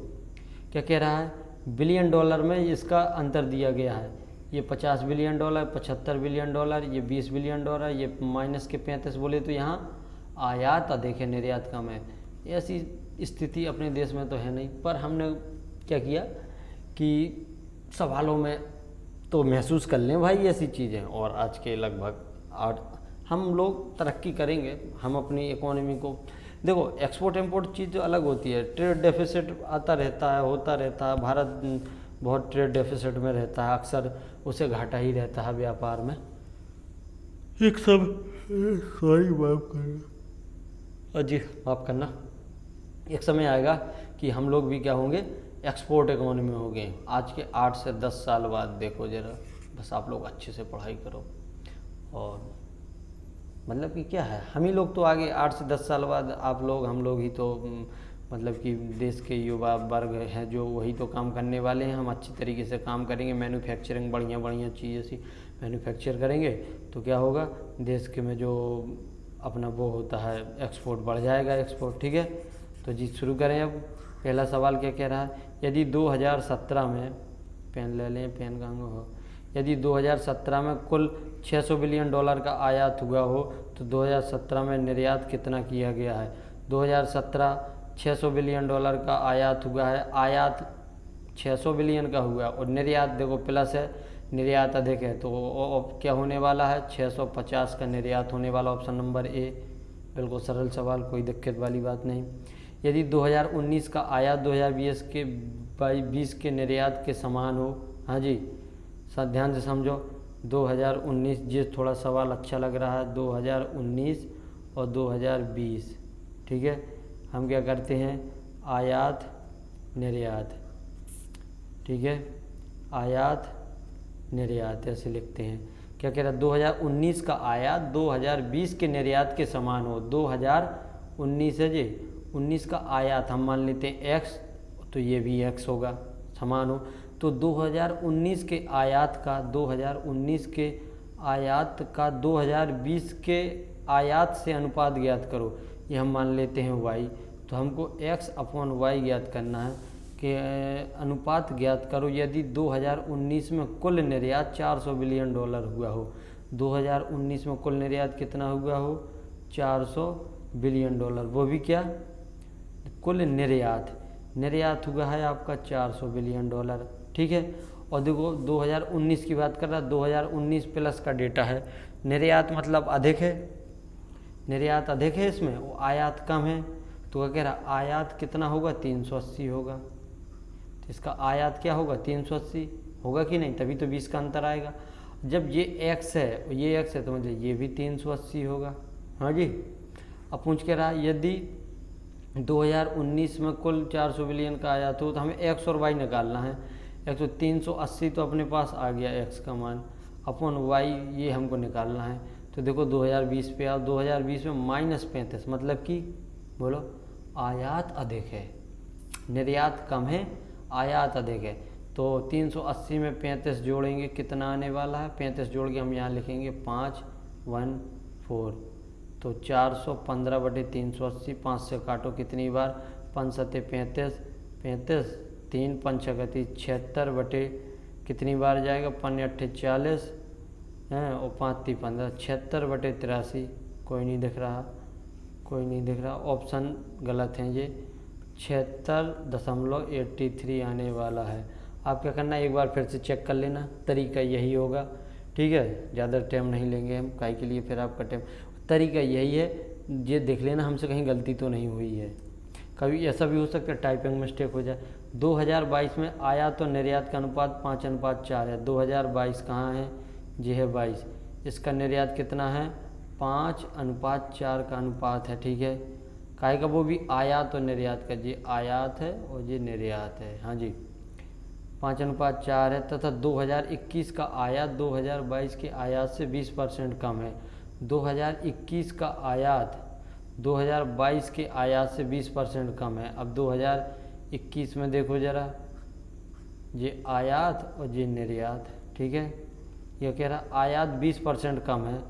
क्या कह रहा है, बिलियन डॉलर में इसका अंतर दिया गया है। ये 50 बिलियन डॉलर, 75 बिलियन डॉलर, ये 20 बिलियन डॉलर, ये माइनस के 35 बोले तो यहाँ आयात अधिक है, निर्यात कम है। ऐसी स्थिति अपने देश में तो है नहीं, पर हमने क्या किया कि सवालों में तो महसूस कर लें भाई ऐसी चीज़ें। और आज के लगभग 8 हम लोग तरक्की करेंगे, हम अपनी इकोनॉमी को देखो। एक्सपोर्ट इंपोर्ट चीज़ जो अलग होती है, ट्रेड डेफिसिट आता रहता है, होता रहता है। भारत बहुत ट्रेड डेफिसिट में रहता है, अक्सर उसे घाटा ही रहता है व्यापार में। एक सब सॉरी माफ करना अजी, माफ करना। एक समय आएगा कि हम लोग भी क्या होंगे, एक्सपोर्ट इकोनॉमी हो गए। आज के 8 से 10 साल बाद देखो जरा, बस आप लोग अच्छे से पढ़ाई करो। और मतलब कि क्या है, हम ही लोग तो आगे 8 से 10 साल बाद आप लोग हम लोग ही तो मतलब कि देश के युवा वर्ग हैं जो वही तो काम करने वाले हैं। हम अच्छी तरीके से काम करेंगे, मैन्युफैक्चरिंग बढ़िया बढ़िया चीज़ ऐसी मैन्युफैक्चर करेंगे तो क्या होगा, देश के में जो अपना वो होता है एक्सपोर्ट बढ़ जाएगा, एक्सपोर्ट। ठीक है, तो जी शुरू करें। अब पहला सवाल क्या कह रहा है, यदि 2017 में, पेन ले लें, पेन कहाँ हो, यदि 2017 में कुल 600 बिलियन डॉलर का आयात हुआ हो तो 2017 में निर्यात कितना किया गया है। 2017 600 बिलियन डॉलर का आयात हुआ है, आयात 600 बिलियन का हुआ और निर्यात देखो प्लस है, निर्यात अधिक है तो क्या होने वाला है, 650 का निर्यात होने वाला। ऑप्शन नंबर ए, बिल्कुल सरल सवाल, कोई दिक्कत वाली बात नहीं। यदि 2019 का आयात 2020 के निर्यात के समान हो, हाँ जी ध्यान से समझो, 2019, ये थोड़ा सवाल अच्छा लग रहा है, 2019 और 2020। ठीक है, हम क्या करते हैं, आयात निर्यात, ठीक है, आयात निर्यात ऐसे लिखते हैं। क्या कह रहा है, 2019 का आयात 2020 के निर्यात के समान हो। 2019 है जी, 19 का आयात हम मान लेते हैं x, तो ये भी x होगा, समान हो। तो 2019 के आयात का 2019 के आयात का 2020 के आयात से अनुपात ज्ञात करो। ये हम मान लेते हैं y, तो हमको x/y ज्ञात करना है कि अनुपात ज्ञात करो। यदि 2019 में कुल निर्यात 400 बिलियन डॉलर हुआ हो, 2019 में कुल निर्यात कितना हुआ हो, 400 बिलियन डॉलर, वो भी क्या, कुल निर्यात हुआ है आपका 400 बिलियन डॉलर। ठीक है, और देखो 2019 की बात कर रहा है, 2019 प्लस का डेटा है, निर्यात मतलब अधिक है, निर्यात अधिक है इसमें, वो आयात कम है। तो क्या कह रहा, आयात कितना होगा, 380 होगा, इसका आयात क्या होगा 380 होगा कि नहीं, तभी तो 20 का अंतर आएगा। जब ये x है ये x है तो मतलब ये भी 380 होगा। हाँ जी। अब पूछ के रहा यदि 2019 में कुल 400 बिलियन का आयात हो तो हमें x और y निकालना है। x 380 तो अपने पास आ गया x का मान, अपन y ये हमको निकालना है। तो देखो 2020 पे आओ, 2020 में -35 मतलब कि बोलो आयात अधिक है, निर्यात कम है, आयात अधिक है। तो 380 में 35 जोड़ेंगे कितना आने वाला है, 35 जोड़ के हम यहाँ लिखेंगे 514, तो 415/380, 5 से काटो कितनी बार, 5 सत्ते 35, 35 3 5 76 बटे कितनी बार जाएगा, 5 8 40 हैं और 5 3 15, 76/83। कोई नहीं दिख रहा, कोई नहीं दिख रहा, ऑप्शन गलत है ये, 76.83 आने वाला है। आप क्या करना एक बार फिर से चेक कर लेना, तरीका यही होगा, ठीक है। ज़्यादा टाइम नहीं लेंगे हम, काहे के लिए फिर आपका टाइम, तरीका यही है, ये देख लेना हमसे कहीं गलती तो नहीं हुई है। कभी ऐसा भी हो सकता है टाइपिंग मिस्टेक हो जाए। 2022 में आयात और निर्यात का अनुपात 5:4 है। 2022 कहाँ है, ये है 22, इसका निर्यात कितना है 5:4 का अनुपात है, ठीक है। काहे का, वो भी आयात और निर्यात का, ये आयात है और ये निर्यात है। हाँ जी, 5:4 है तथा 2021 का आयात 2022 के आयात से 20% कम है। 2021 का आयात 2022 के आयात से 20% कम है। अब 2021 में देखो ज़रा, ये आयात और ये निर्यात, ठीक है। यह कह रहा आयात 20% कम है,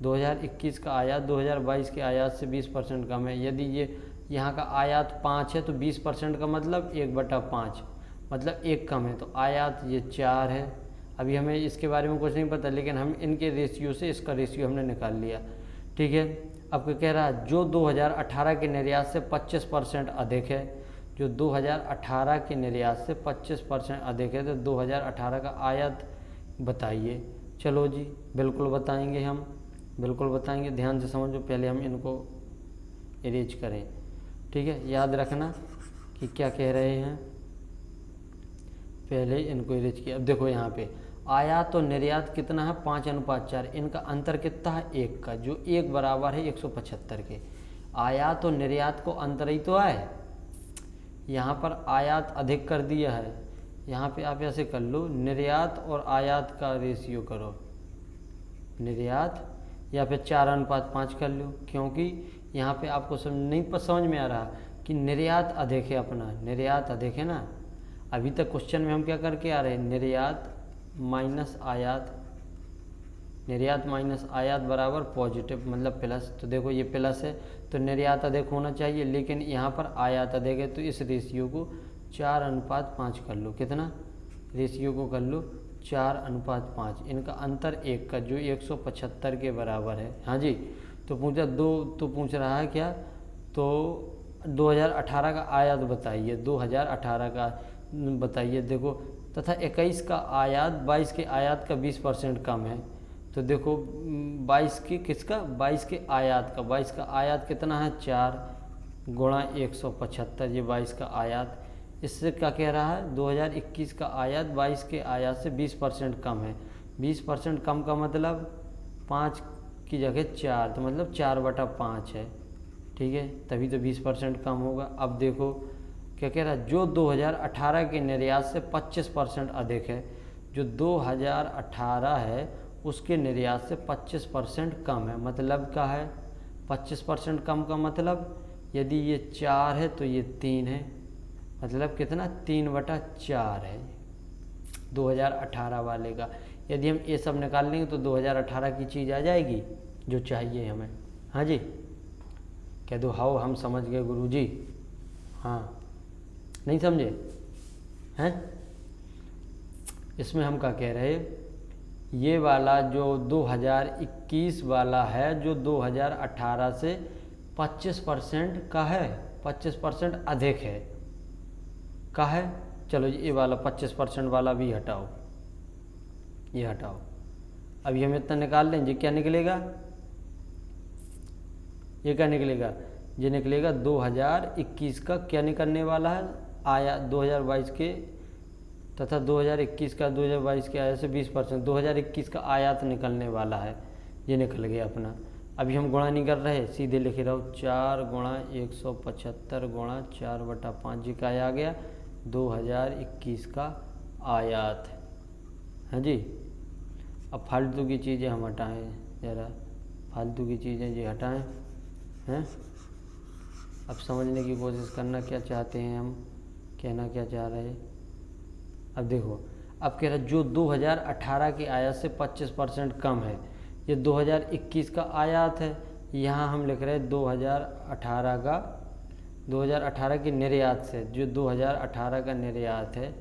2021 का आयात 2022 के आयात से 20% कम है। यदि ये यहाँ का आयात 5 है तो 20% का मतलब 1/5, मतलब 1 कम है, तो आयात ये 4 है। अभी हमें इसके बारे में कुछ नहीं पता, लेकिन हम इनके रेशियो से इसका रेशियो हमने निकाल लिया, ठीक है। अब क्या कह रहा है, जो 2018 के निर्यात से 25% अधिक है, जो 2018 के निर्यात से 25% अधिक है, तो 2018 का आयात बताइए। चलो जी, बिल्कुल बताएंगे हम, बिल्कुल बताएंगे, ध्यान से समझो, पहले हम इनको इरेज करें, ठीक है। याद रखना कि क्या कह रहे हैं, पहले इनको इरेज किया। अब देखो यहाँ पे आयात और निर्यात कितना है 5:4, इनका अंतर कितना है 1 का, जो 1 बराबर है 175 के। आयात और निर्यात को अंतर ही तो है, यहाँ पर आयात अधिक कर दिया है, यहाँ पे आप ऐसे कर लो, निर्यात और आयात का रेशियो करो, निर्यात, या फिर 4:5 कर लो, क्योंकि यहाँ पे आपको समझ में आ रहा कि निर्यात अधिक है, अपना निर्यात अधिक है ना। अभी तक क्वेश्चन में हम क्या करके आ रहे हैं, निर्यात माइनस आयात, निर्यात माइनस आयात बराबर पॉजिटिव मतलब प्लस। तो देखो ये प्लस है तो निर्यात अधिक होना चाहिए, लेकिन यहाँ पर आयात अधिक है, तो इस रेशियो को 4:5 कर लो। कितना, रेशियो को कर लो 4:5, इनका अंतर 1 का, जो 175 के बराबर है। हाँ जी, तो पूछ रहा है क्या, तो 2018 का आयात बताइए, 2018 का बताइए। देखो तथा 21 का आयात 22 के आयात का 20% कम है। तो देखो 22 के किसका, 22 के आयात का, 22 का आयात कितना है 4 गुणा 175, ये 22 का आयात। इससे क्या कह रहा है, 2021 का आयात 22 के आयात से 20% कम है। 20% कम का मतलब 5 की जगह 4, तो मतलब 4/5 है, ठीक है, तभी तो 20% कम होगा। अब देखो क्या कह रहा है, जो 2018 के निर्यात से 25% अधिक है, जो 2018 है उसके निर्यात से 25% कम है, मतलब क्या है 25% कम का मतलब, यदि ये 4 है तो ये 3 है, मतलब कितना 3/4 है 2018 वाले का। यदि हम ये सब निकाल लेंगे तो 2018 की चीज़ आ जाएगी जो चाहिए हमें। हाँ जी, कह दो हाँ हम समझ गए गुरुजी, हाँ नहीं समझे हैं। इसमें हम क्या कह रहे, ये वाला जो 2021 वाला है, जो 2018 से 25% का है, 25% अधिक है का है। चलो ये वाला 25% वाला भी हटाओ, ये हटाओ। अभी हम इतना निकाल लेंगे, क्या निकलेगा, ये क्या निकलेगा, ये निकलेगा 2021 का क्या निकलने वाला है, आया 2022 के तथा 2021 का 2022 के आयात से 20%। 2021 का आयात निकलने वाला है, ये निकल गया अपना। अभी हम गुणा नहीं कर रहे, सीधे लिख रहा हूँ 4 गुणा 175 गुणा 4/5 जी का आ गया 2021 का आयात है जी। अब फालतू की चीज़ें हम हटाएं, ज़रा फालतू की चीज़ें जी हटाएं हैं। अब समझने की कोशिश करना, क्या चाहते हैं हम, कहना क्या चाह रहे हैं। अब देखो, अब कह रहा जो 2018 की आयात से 25% कम है, ये 2021 का आयात है। यहाँ हम लिख रहे हैं 2018 की निर्यात से, जो 2018 का निर्यात है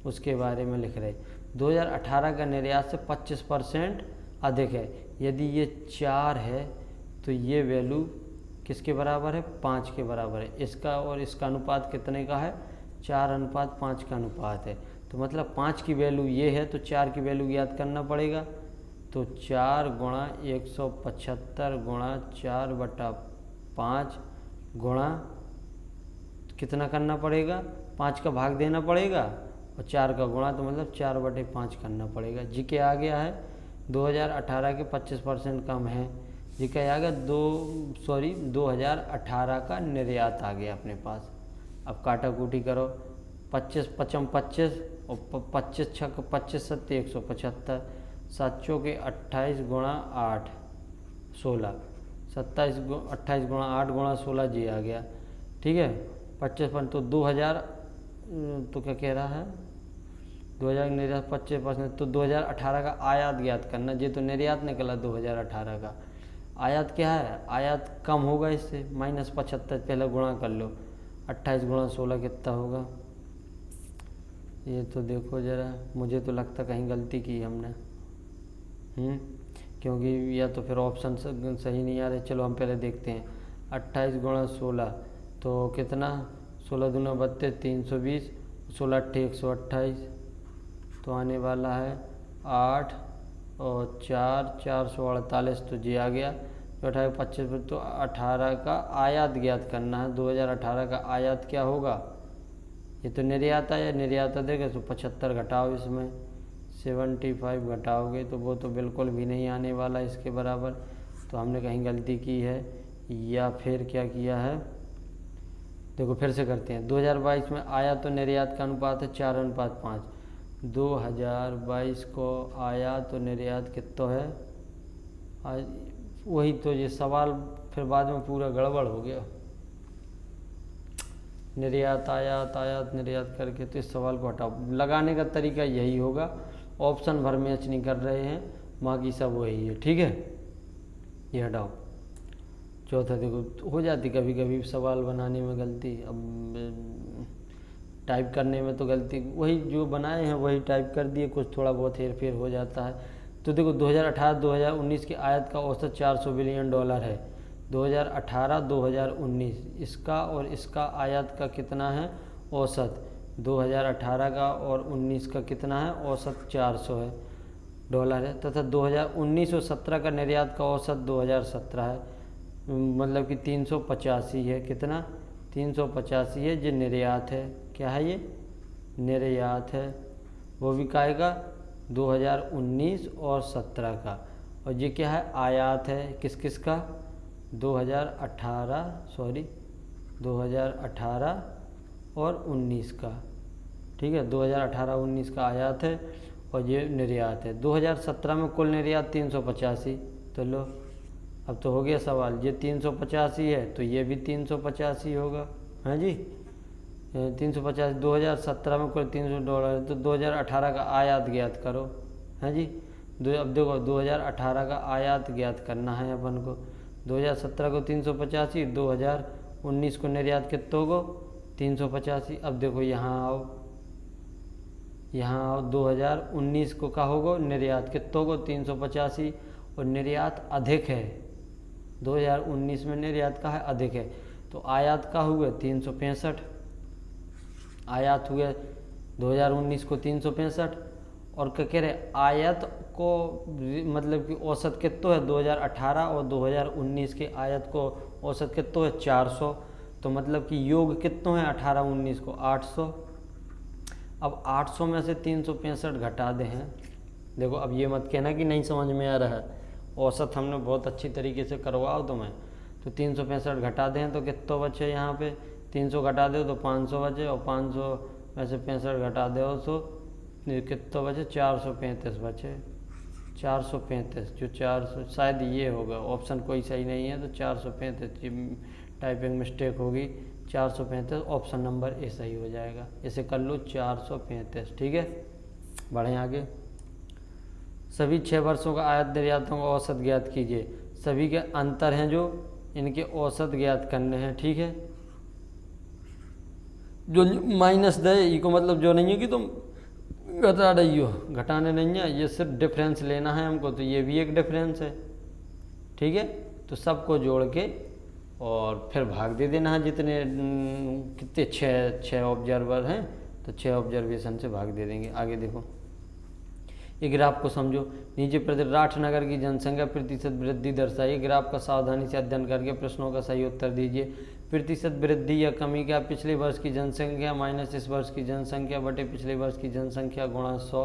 उसके बारे में लिख रहे हैं। 2018 का निर्यात से 25% अधिक है। यदि ये 4 है तो ये वैल्यू किसके बराबर है, 5 के बराबर है। इसका और इसका अनुपात कितने का है, 4:5 का अनुपात है। तो मतलब 5 की वैल्यू ये है, तो 4 की वैल्यू याद करना पड़ेगा। तो 4 गुणा 175 गुणा 4/5 गुणा कितना करना पड़ेगा, 5 का भाग देना पड़ेगा और 4 का गुणा, तो मतलब 4/5 करना पड़ेगा। जी के आ गया है 2018 के 25% कम है। जी का आ गया 2018 का निर्यात आ गया अपने पास। अब काटा कूटी करो, 25 पचम 25 और 25 छक 25 सत्ते 175, 7 चौके 28 गुणा 8 16, 28 गुणा 8 गुणा 16 जी आ गया। ठीक है, 25% तो 2000, तो क्या कह रहा है 2000 निर्यात 25%, तो 2018 का आयात ज्ञात करना। ये तो निर्यात निकला 2018 का। आयात क्या है, आयात कम होगा इससे, -75, पहले गुणा कर लो, 28 गुणा 16 कितना होगा। ये तो देखो ज़रा, मुझे तो लगता कहीं गलती की हमने, क्योंकि या तो फिर ऑप्शन सही नहीं आ रहे। चलो हम पहले देखते हैं। 28 गुणा 16 तो कितना, 16 दूना 32, 320, 16 अट्ठे 128, तो आने वाला है 8 और 4 448, तो जी आ गया। 18 25, तो 18 का आयात ज्ञात करना है। 2018 का आयात क्या होगा, ये तो निर्यात आया, निर्यात देगा तो 75 घटाओ, इसमें 75 घटाओगे तो वो तो बिल्कुल भी नहीं आने वाला इसके बराबर। तो हमने कहीं गलती की है, या फिर क्या किया है, देखो फिर से करते हैं। 2022 में आयात तो निर्यात का अनुपात है 4:5। 2022 को आयात तो निर्यात कितना है, वही तो ये सवाल फिर बाद में पूरा गड़बड़ हो गया, निर्यात आयात आयात निर्यात करके। तो इस सवाल को हटाओ, लगाने का तरीका यही होगा, ऑप्शन भर मैच नहीं कर रहे हैं, बाकी सब वही है। ठीक है, ये हटाओ। चौथा देखो, हो जाती कभी कभी सवाल बनाने में गलती, अब टाइप करने में तो गलती, वही जो बनाए हैं वही टाइप कर दिए, कुछ थोड़ा बहुत हेर फेर हो जाता है। तो देखो 2018-2019 की आयात का औसत $400 बिलियन है। 2018-2019 इसका और इसका आयात का कितना है औसत, 2018 का और 19 का कितना है औसत, $400 है तथा 2019 और 17 का निर्यात का औसत 2017 है, मतलब कि 385 है। कितना, 385 है, जो निर्यात है। क्या है ये, निर्यात है। वो भी काएगा 2019 और 17 का। और ये क्या है, आयात है, किस किस का, 2018 और 19 का। ठीक है, 2018-19 का आयात है और ये निर्यात है। 2017 में कुल निर्यात 385, तो लो अब तो हो गया सवाल, ये 385 है तो ये भी 385 होगा, हाँ जी 350। 2017 में कुल $300 है, तो 2018 का आयात ज्ञात करो, हाँ जी। अब देखो 2018 का आयात ज्ञात करना है अपन को। 2017 को 385, 2019 को निर्यात कितना होगा 385। अब देखो यहाँ आओ 2019 को क्या होगा, निर्यात कितना होगा 385, और निर्यात अधिक है 2019 में, निर्यात का है अधिक है, तो आयात का हुआ 365। आयात हुए 2019 को 365, और क्या कह रहे, आयत को मतलब कि औसत कितना है 2018 और 2019 के आयत को औसत कितना है 400, तो मतलब कि योग कितना है 18-19 को 800। अब 800 में से 365 घटा दें हैं। देखो अब ये मत कहना कि नहीं समझ में आ रहा है, औसत हमने बहुत अच्छी तरीके से करवाओ तुम्हें। तो 365 घटा दें तो कितना बचे यहाँ पे, 300 घटा दो तो 500 बचे, और 500 में से 65 घटा दो तो कितना बचे, 435 बचे। 435 जो 400 शायद ये होगा, ऑप्शन कोई सही नहीं है तो 435 टाइपिंग मिस्टेक होगी। 435 ऑप्शन नंबर ए सही हो जाएगा, इसे कर लो 435। ठीक है, बढ़ें आगे। सभी 6 वर्षों का आयात निर्यातों का औसत ज्ञात कीजिए। सभी के अंतर हैं जो, इनके औसत ज्ञात करने हैं। ठीक है, जो माइनस दे ई को मतलब जो नहीं है कि तुम घटा रही हो, घटाने नहीं है, ये सिर्फ डिफरेंस लेना है हमको, तो ये भी एक डिफरेंस है। ठीक है, तो सबको जोड़ के और फिर भाग दे देना है, जितने कितने 6 ऑब्जर्वर हैं तो 6 ऑब्जर्वेशन से भाग दे देंगे। आगे देखो, ये ग्राफ को समझो। नीचे प्रदेश राठनगर की जनसंख्या प्रतिशत वृद्धि दर्शाइए। ग्राफ का सावधानी से अध्ययन करके प्रश्नों का सही उत्तर दीजिए। प्रतिशत वृद्धि या कमी क्या, पिछले वर्ष की जनसंख्या माइनस इस वर्ष की जनसंख्या बटे पिछले वर्ष की जनसंख्या गुणा 100।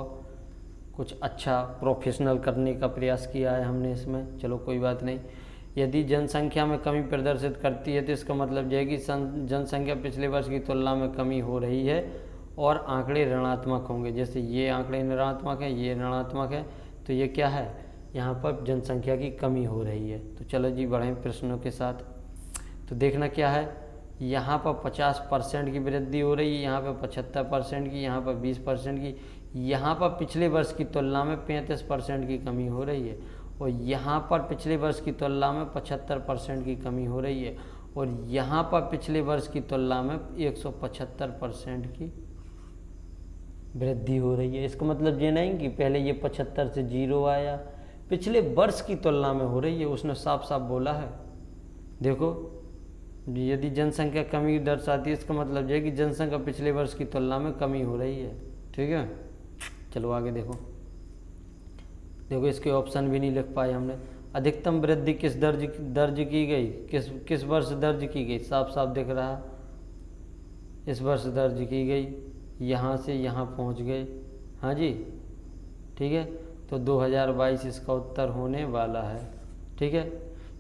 कुछ अच्छा प्रोफेशनल करने का प्रयास किया है हमने इसमें, चलो कोई बात नहीं। यदि जनसंख्या में कमी प्रदर्शित करती है तो इसका मतलब यह है कि जनसंख्या पिछले वर्ष की तुलना में कमी हो रही है और आंकड़े ऋणात्मक होंगे। जैसे ये आंकड़े ऋणात्मक है, ये ऋणात्मक है, तो ये क्या है, यहाँ पर जनसंख्या की कमी हो रही है। तो चलो जी बढ़ें प्रश्नों के साथ। तो देखना क्या है, यहाँ पर 50% की वृद्धि हो रही है, यहाँ पर 75% की, यहाँ पर 20% की, यहाँ पर पिछले वर्ष की तुलना में 35% की कमी हो रही है, और यहाँ पर पिछले वर्ष की तुलना में 75% की कमी हो रही है, और यहाँ पर पिछले वर्ष की तुलना में 175% की वृद्धि हो रही है। इसका मतलब ये नहीं कि पहले ये 75 से 0 आया, पिछले वर्ष की तुलना में हो रही है, उसने साफ साफ बोला है। देखो, यदि जनसंख्या कमी दर्शाती है, इसका मतलब यह है कि जनसंख्या पिछले वर्ष की तुलना में कमी हो रही है। ठीक है, चलो आगे देखो। देखो इसके ऑप्शन भी नहीं लिख पाए हमने। अधिकतम वृद्धि किस दर्ज की गई, किस वर्ष दर्ज की गई, साफ साफ दिख रहा, इस वर्ष दर्ज की गई, यहाँ से यहाँ पहुँच गए। हाँ जी, ठीक है, तो 2022 इसका उत्तर होने वाला है। ठीक है,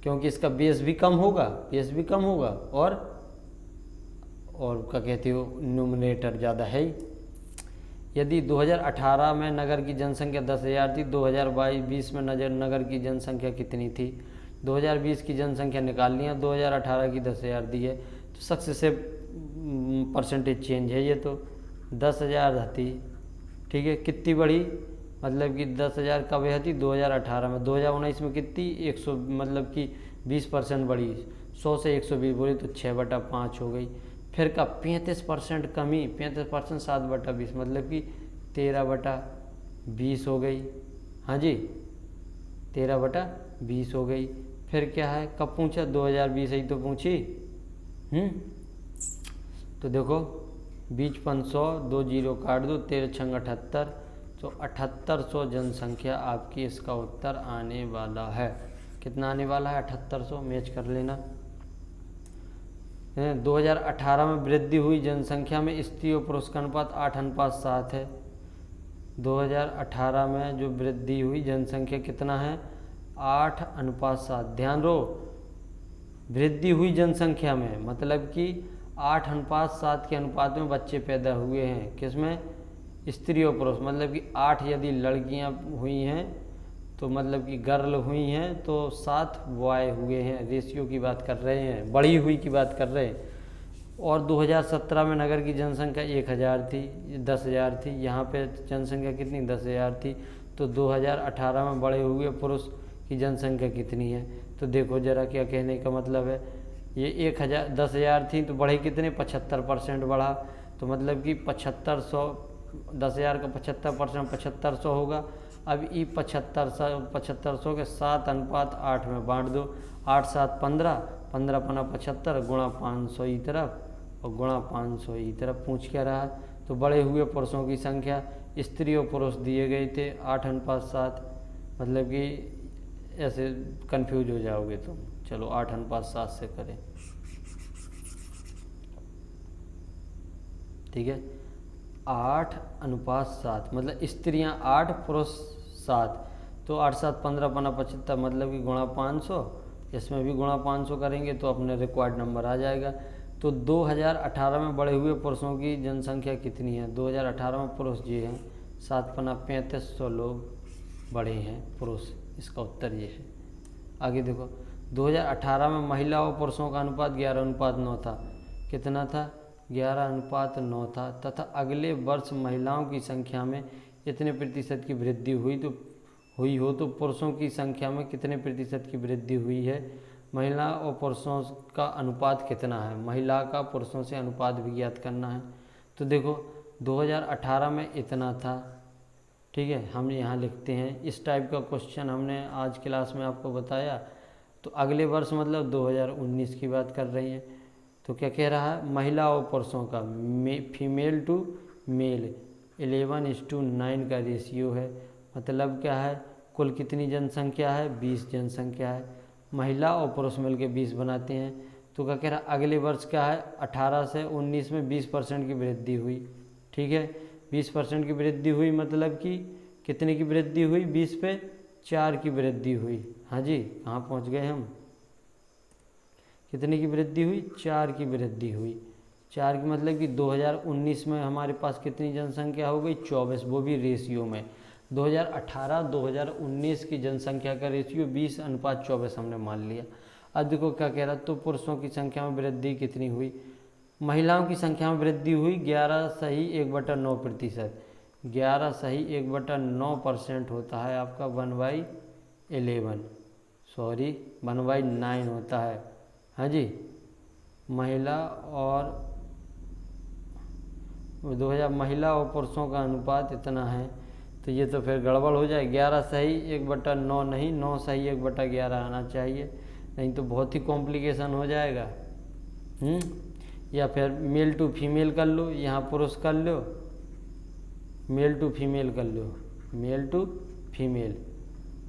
क्योंकि इसका बेस भी कम होगा, और क्या कहते हो, न्यूमरेटर ज़्यादा है ही। यदि 2018 में नगर की जनसंख्या 10,000 थी, 2022 में नगर की जनसंख्या कितनी थी। 2020 की जनसंख्या निकाल लिया, 2018 की 10,000 दी है, तो सक्सेसिव परसेंटेज चेंज है ये, तो 10,000 थी। ठीक है, कितनी बढ़ी, मतलब कि 10,000 कब थी, 2018 में, 2019 में कितनी 100, मतलब कि 20% बढ़ी, 100 से 120 बोली तो 6/5 हो गई। फिर का 35% कमी, 35% 7/20, मतलब कि 13/20 हो गई। हाँ जी, 13/20 हो गई। फिर क्या है, कब पूछा, 2020 ही तो पूछी। तो देखो, बीच 500, 2 जीरो काट दो, 13×6 78, तो 7800 जनसंख्या आपकी इसका उत्तर आने वाला है। कितना आने वाला है, 7800, मैच कर लेना। 2018 में वृद्धि हुई जनसंख्या में स्त्री और पुरुष का अनुपात 8:7 है। 2018 में जो वृद्धि हुई जनसंख्या कितना है, 8:7। ध्यान रहो, वृद्धि हुई जनसंख्या में मतलब कि 8:7 के अनुपात में बच्चे पैदा हुए हैं। किसमें, स्त्री और पुरुष, मतलब कि 8 यदि लड़कियां हुई हैं तो मतलब कि गर्ल हुई हैं, तो 7 बॉय हुए हैं। रेशियो की बात कर रहे हैं, बढ़ी हुई की बात कर रहे हैं। और 2017 में नगर की जनसंख्या 1000 थी, 10,000 थी, यहाँ पे जनसंख्या कितनी, 10,000 थी। तो 2018 में बढ़े हुए पुरुष की जनसंख्या कितनी है, तो देखो जरा क्या कहने का मतलब है। ये 10,000 थी तो बढ़े कितने, 75% बढ़ा, तो मतलब कि 7500, 10,000 का 75% 7500 होगा। अब ये 7500 के 7:8 में बांट दो, 8×7 15, 15×5 75, गुणा 500 ई तरफ और गुणा 500 ई तरफ। पूछ क्या रहा, तो बढ़े हुए पुरुषों की संख्या, स्त्री और पुरुष दिए गए थे 8:7, मतलब कि ऐसे कंफ्यूज हो जाओगे तुम। चलो 8:7 से करें, ठीक है। 8:7, मतलब स्त्रियां 8 पुरुष 7, तो 8 7 15 पना 75, मतलब कि गुणा 500, इसमें भी गुणा 500 करेंगे तो अपने रिक्वायर्ड नंबर आ जाएगा। तो 2018 में बढ़े हुए पुरुषों की जनसंख्या कितनी है? 2018 में पुरुष जी हैं 7 पना 3500 लोग बढ़े हैं पुरुष, इसका उत्तर ये है। आगे देखो, 2018 में महिला और पुरुषों का अनुपात 11:9 था। कितना था? 11:9 था। तथा अगले वर्ष महिलाओं की संख्या में इतने प्रतिशत की वृद्धि हुई हो तो पुरुषों की संख्या में कितने प्रतिशत की वृद्धि हुई है? महिला और पुरुषों का अनुपात कितना है? महिला का पुरुषों से अनुपात भी ज्ञात करना है। तो देखो 2018 में इतना था, ठीक है, हम यहाँ लिखते हैं। इस टाइप का क्वेश्चन हमने आज क्लास में आपको बताया। तो अगले वर्ष मतलब 2019 की बात कर रही हैं। तो क्या कह रहा है? महिला और पुरुषों का फीमेल टू मेल 11:9 का रेशियो है। मतलब क्या है? कुल कितनी जनसंख्या है? 20 जनसंख्या है। महिला और पुरुष मिल के 20 बनाते हैं। तो क्या कह रहा है? अगले वर्ष क्या है? 18 से 19 में 20% की वृद्धि हुई। ठीक है, 20% की वृद्धि हुई, मतलब कि कितने की वृद्धि हुई? 20 पे 4 की वृद्धि हुई। हाँ जी, कहाँ पहुँच गए हम? कितने की वृद्धि हुई? 4 की वृद्धि हुई। 4 की मतलब कि 2019 में हमारे पास कितनी जनसंख्या हो गई? 24, वो भी रेशियो में। 2018-2019 की जनसंख्या का रेशियो 20:24 हमने मान लिया। अब देखो क्या कह रहा, तो पुरुषों की संख्या में वृद्धि कितनी हुई? महिलाओं की संख्या में वृद्धि हुई 11.1/9%। 11.1/9% होता है आपका 1/11, सॉरी 1/9 होता है। हाँ जी, महिला और 2000 और पुरुषों का अनुपात इतना है, तो ये तो फिर गड़बड़ हो जाए। 11:1/9 नहीं, 9:1/11 आना चाहिए, नहीं तो बहुत ही कॉम्प्लिकेशन हो जाएगा। या फिर मेल टू फीमेल कर लो, यहाँ पुरुष कर लो, मेल टू फीमेल कर लो, मेल टू फीमेल,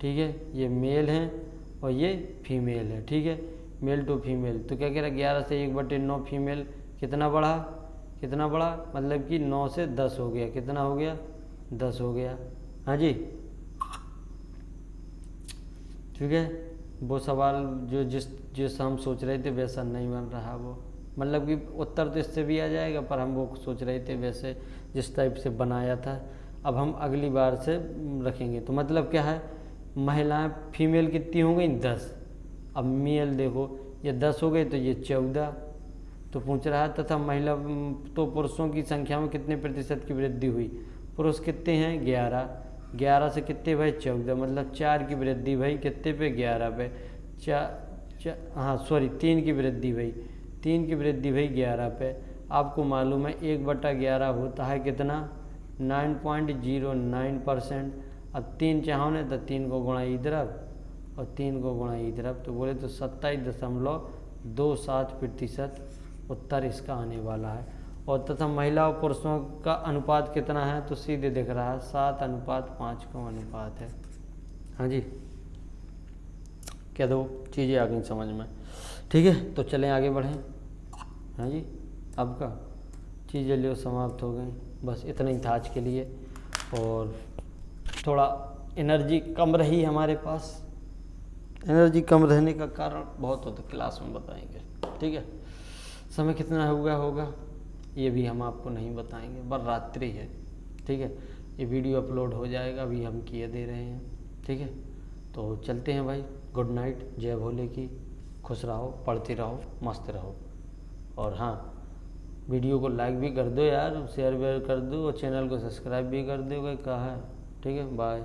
ठीक है, ये मेल हैं और ये फीमेल है, ठीक है, मेल टू फीमेल। तो क्या कह रहा है? 11 से 1/9 फीमेल, कितना बढ़ा? कितना बढ़ा? मतलब कि 9 से 10 हो गया। कितना हो गया? 10 हो गया। हाँ जी, ठीक है। वो सवाल जिस हम सोच रहे थे वैसा नहीं बन रहा वो, मतलब कि उत्तर तो इससे भी आ जाएगा, पर हम वो सोच रहे थे वैसे जिस टाइप से बनाया था। अब हम अगली बार से रखेंगे। तो मतलब क्या है? महिलाएं फीमेल कितनी हो गई? 10। अब मेल देखो, ये 10 हो गए तो ये 14। तो पूछ रहा है तथा महिला तो पुरुषों की संख्या में कितने प्रतिशत की वृद्धि हुई? पुरुष कितने हैं? 11। 11 से कितने भाई? 14, मतलब 4 की वृद्धि भाई कितने पे? 11 पे। हाँ सॉरी, 3 की वृद्धि भाई, 3 की वृद्धि भाई 11 पे। आपको मालूम है 1/11 होता है कितना? 9.09%। अब 3 चाहो ने तो 3 को गुणा इधर और 3 को गुणा इधर, तो बोले तो 27.27% उत्तर इसका आने वाला है। और तथा महिला और पुरुषों का अनुपात कितना है? तो सीधे दिख रहा है 7:5 का अनुपात है। हाँ जी, क्या दो चीज़ें आ गई समझ में, ठीक है। तो चलें आगे बढ़ें। हाँ जी, अब का चीज़ें लियो समाप्त हो गई, बस इतना ही था आज के लिए। और थोड़ा एनर्जी कम रही हमारे पास, एनर्जी कम रहने का कारण बहुत होता, क्लास में बताएंगे, ठीक है। समय कितना होगा ये भी हम आपको नहीं बताएंगे, पर रात्रि है, ठीक है। ये वीडियो अपलोड हो जाएगा, अभी हम किए दे रहे हैं, ठीक है। तो चलते हैं भाई, गुड नाइट, जय भोले की, खुश रहो, पढ़ते रहो, मस्त रहो। और हाँ, वीडियो को लाइक भी कर दो यार, शेयर वेयर कर दो और चैनल को सब्सक्राइब भी कर दो, कहा है, ठीक है। बाय।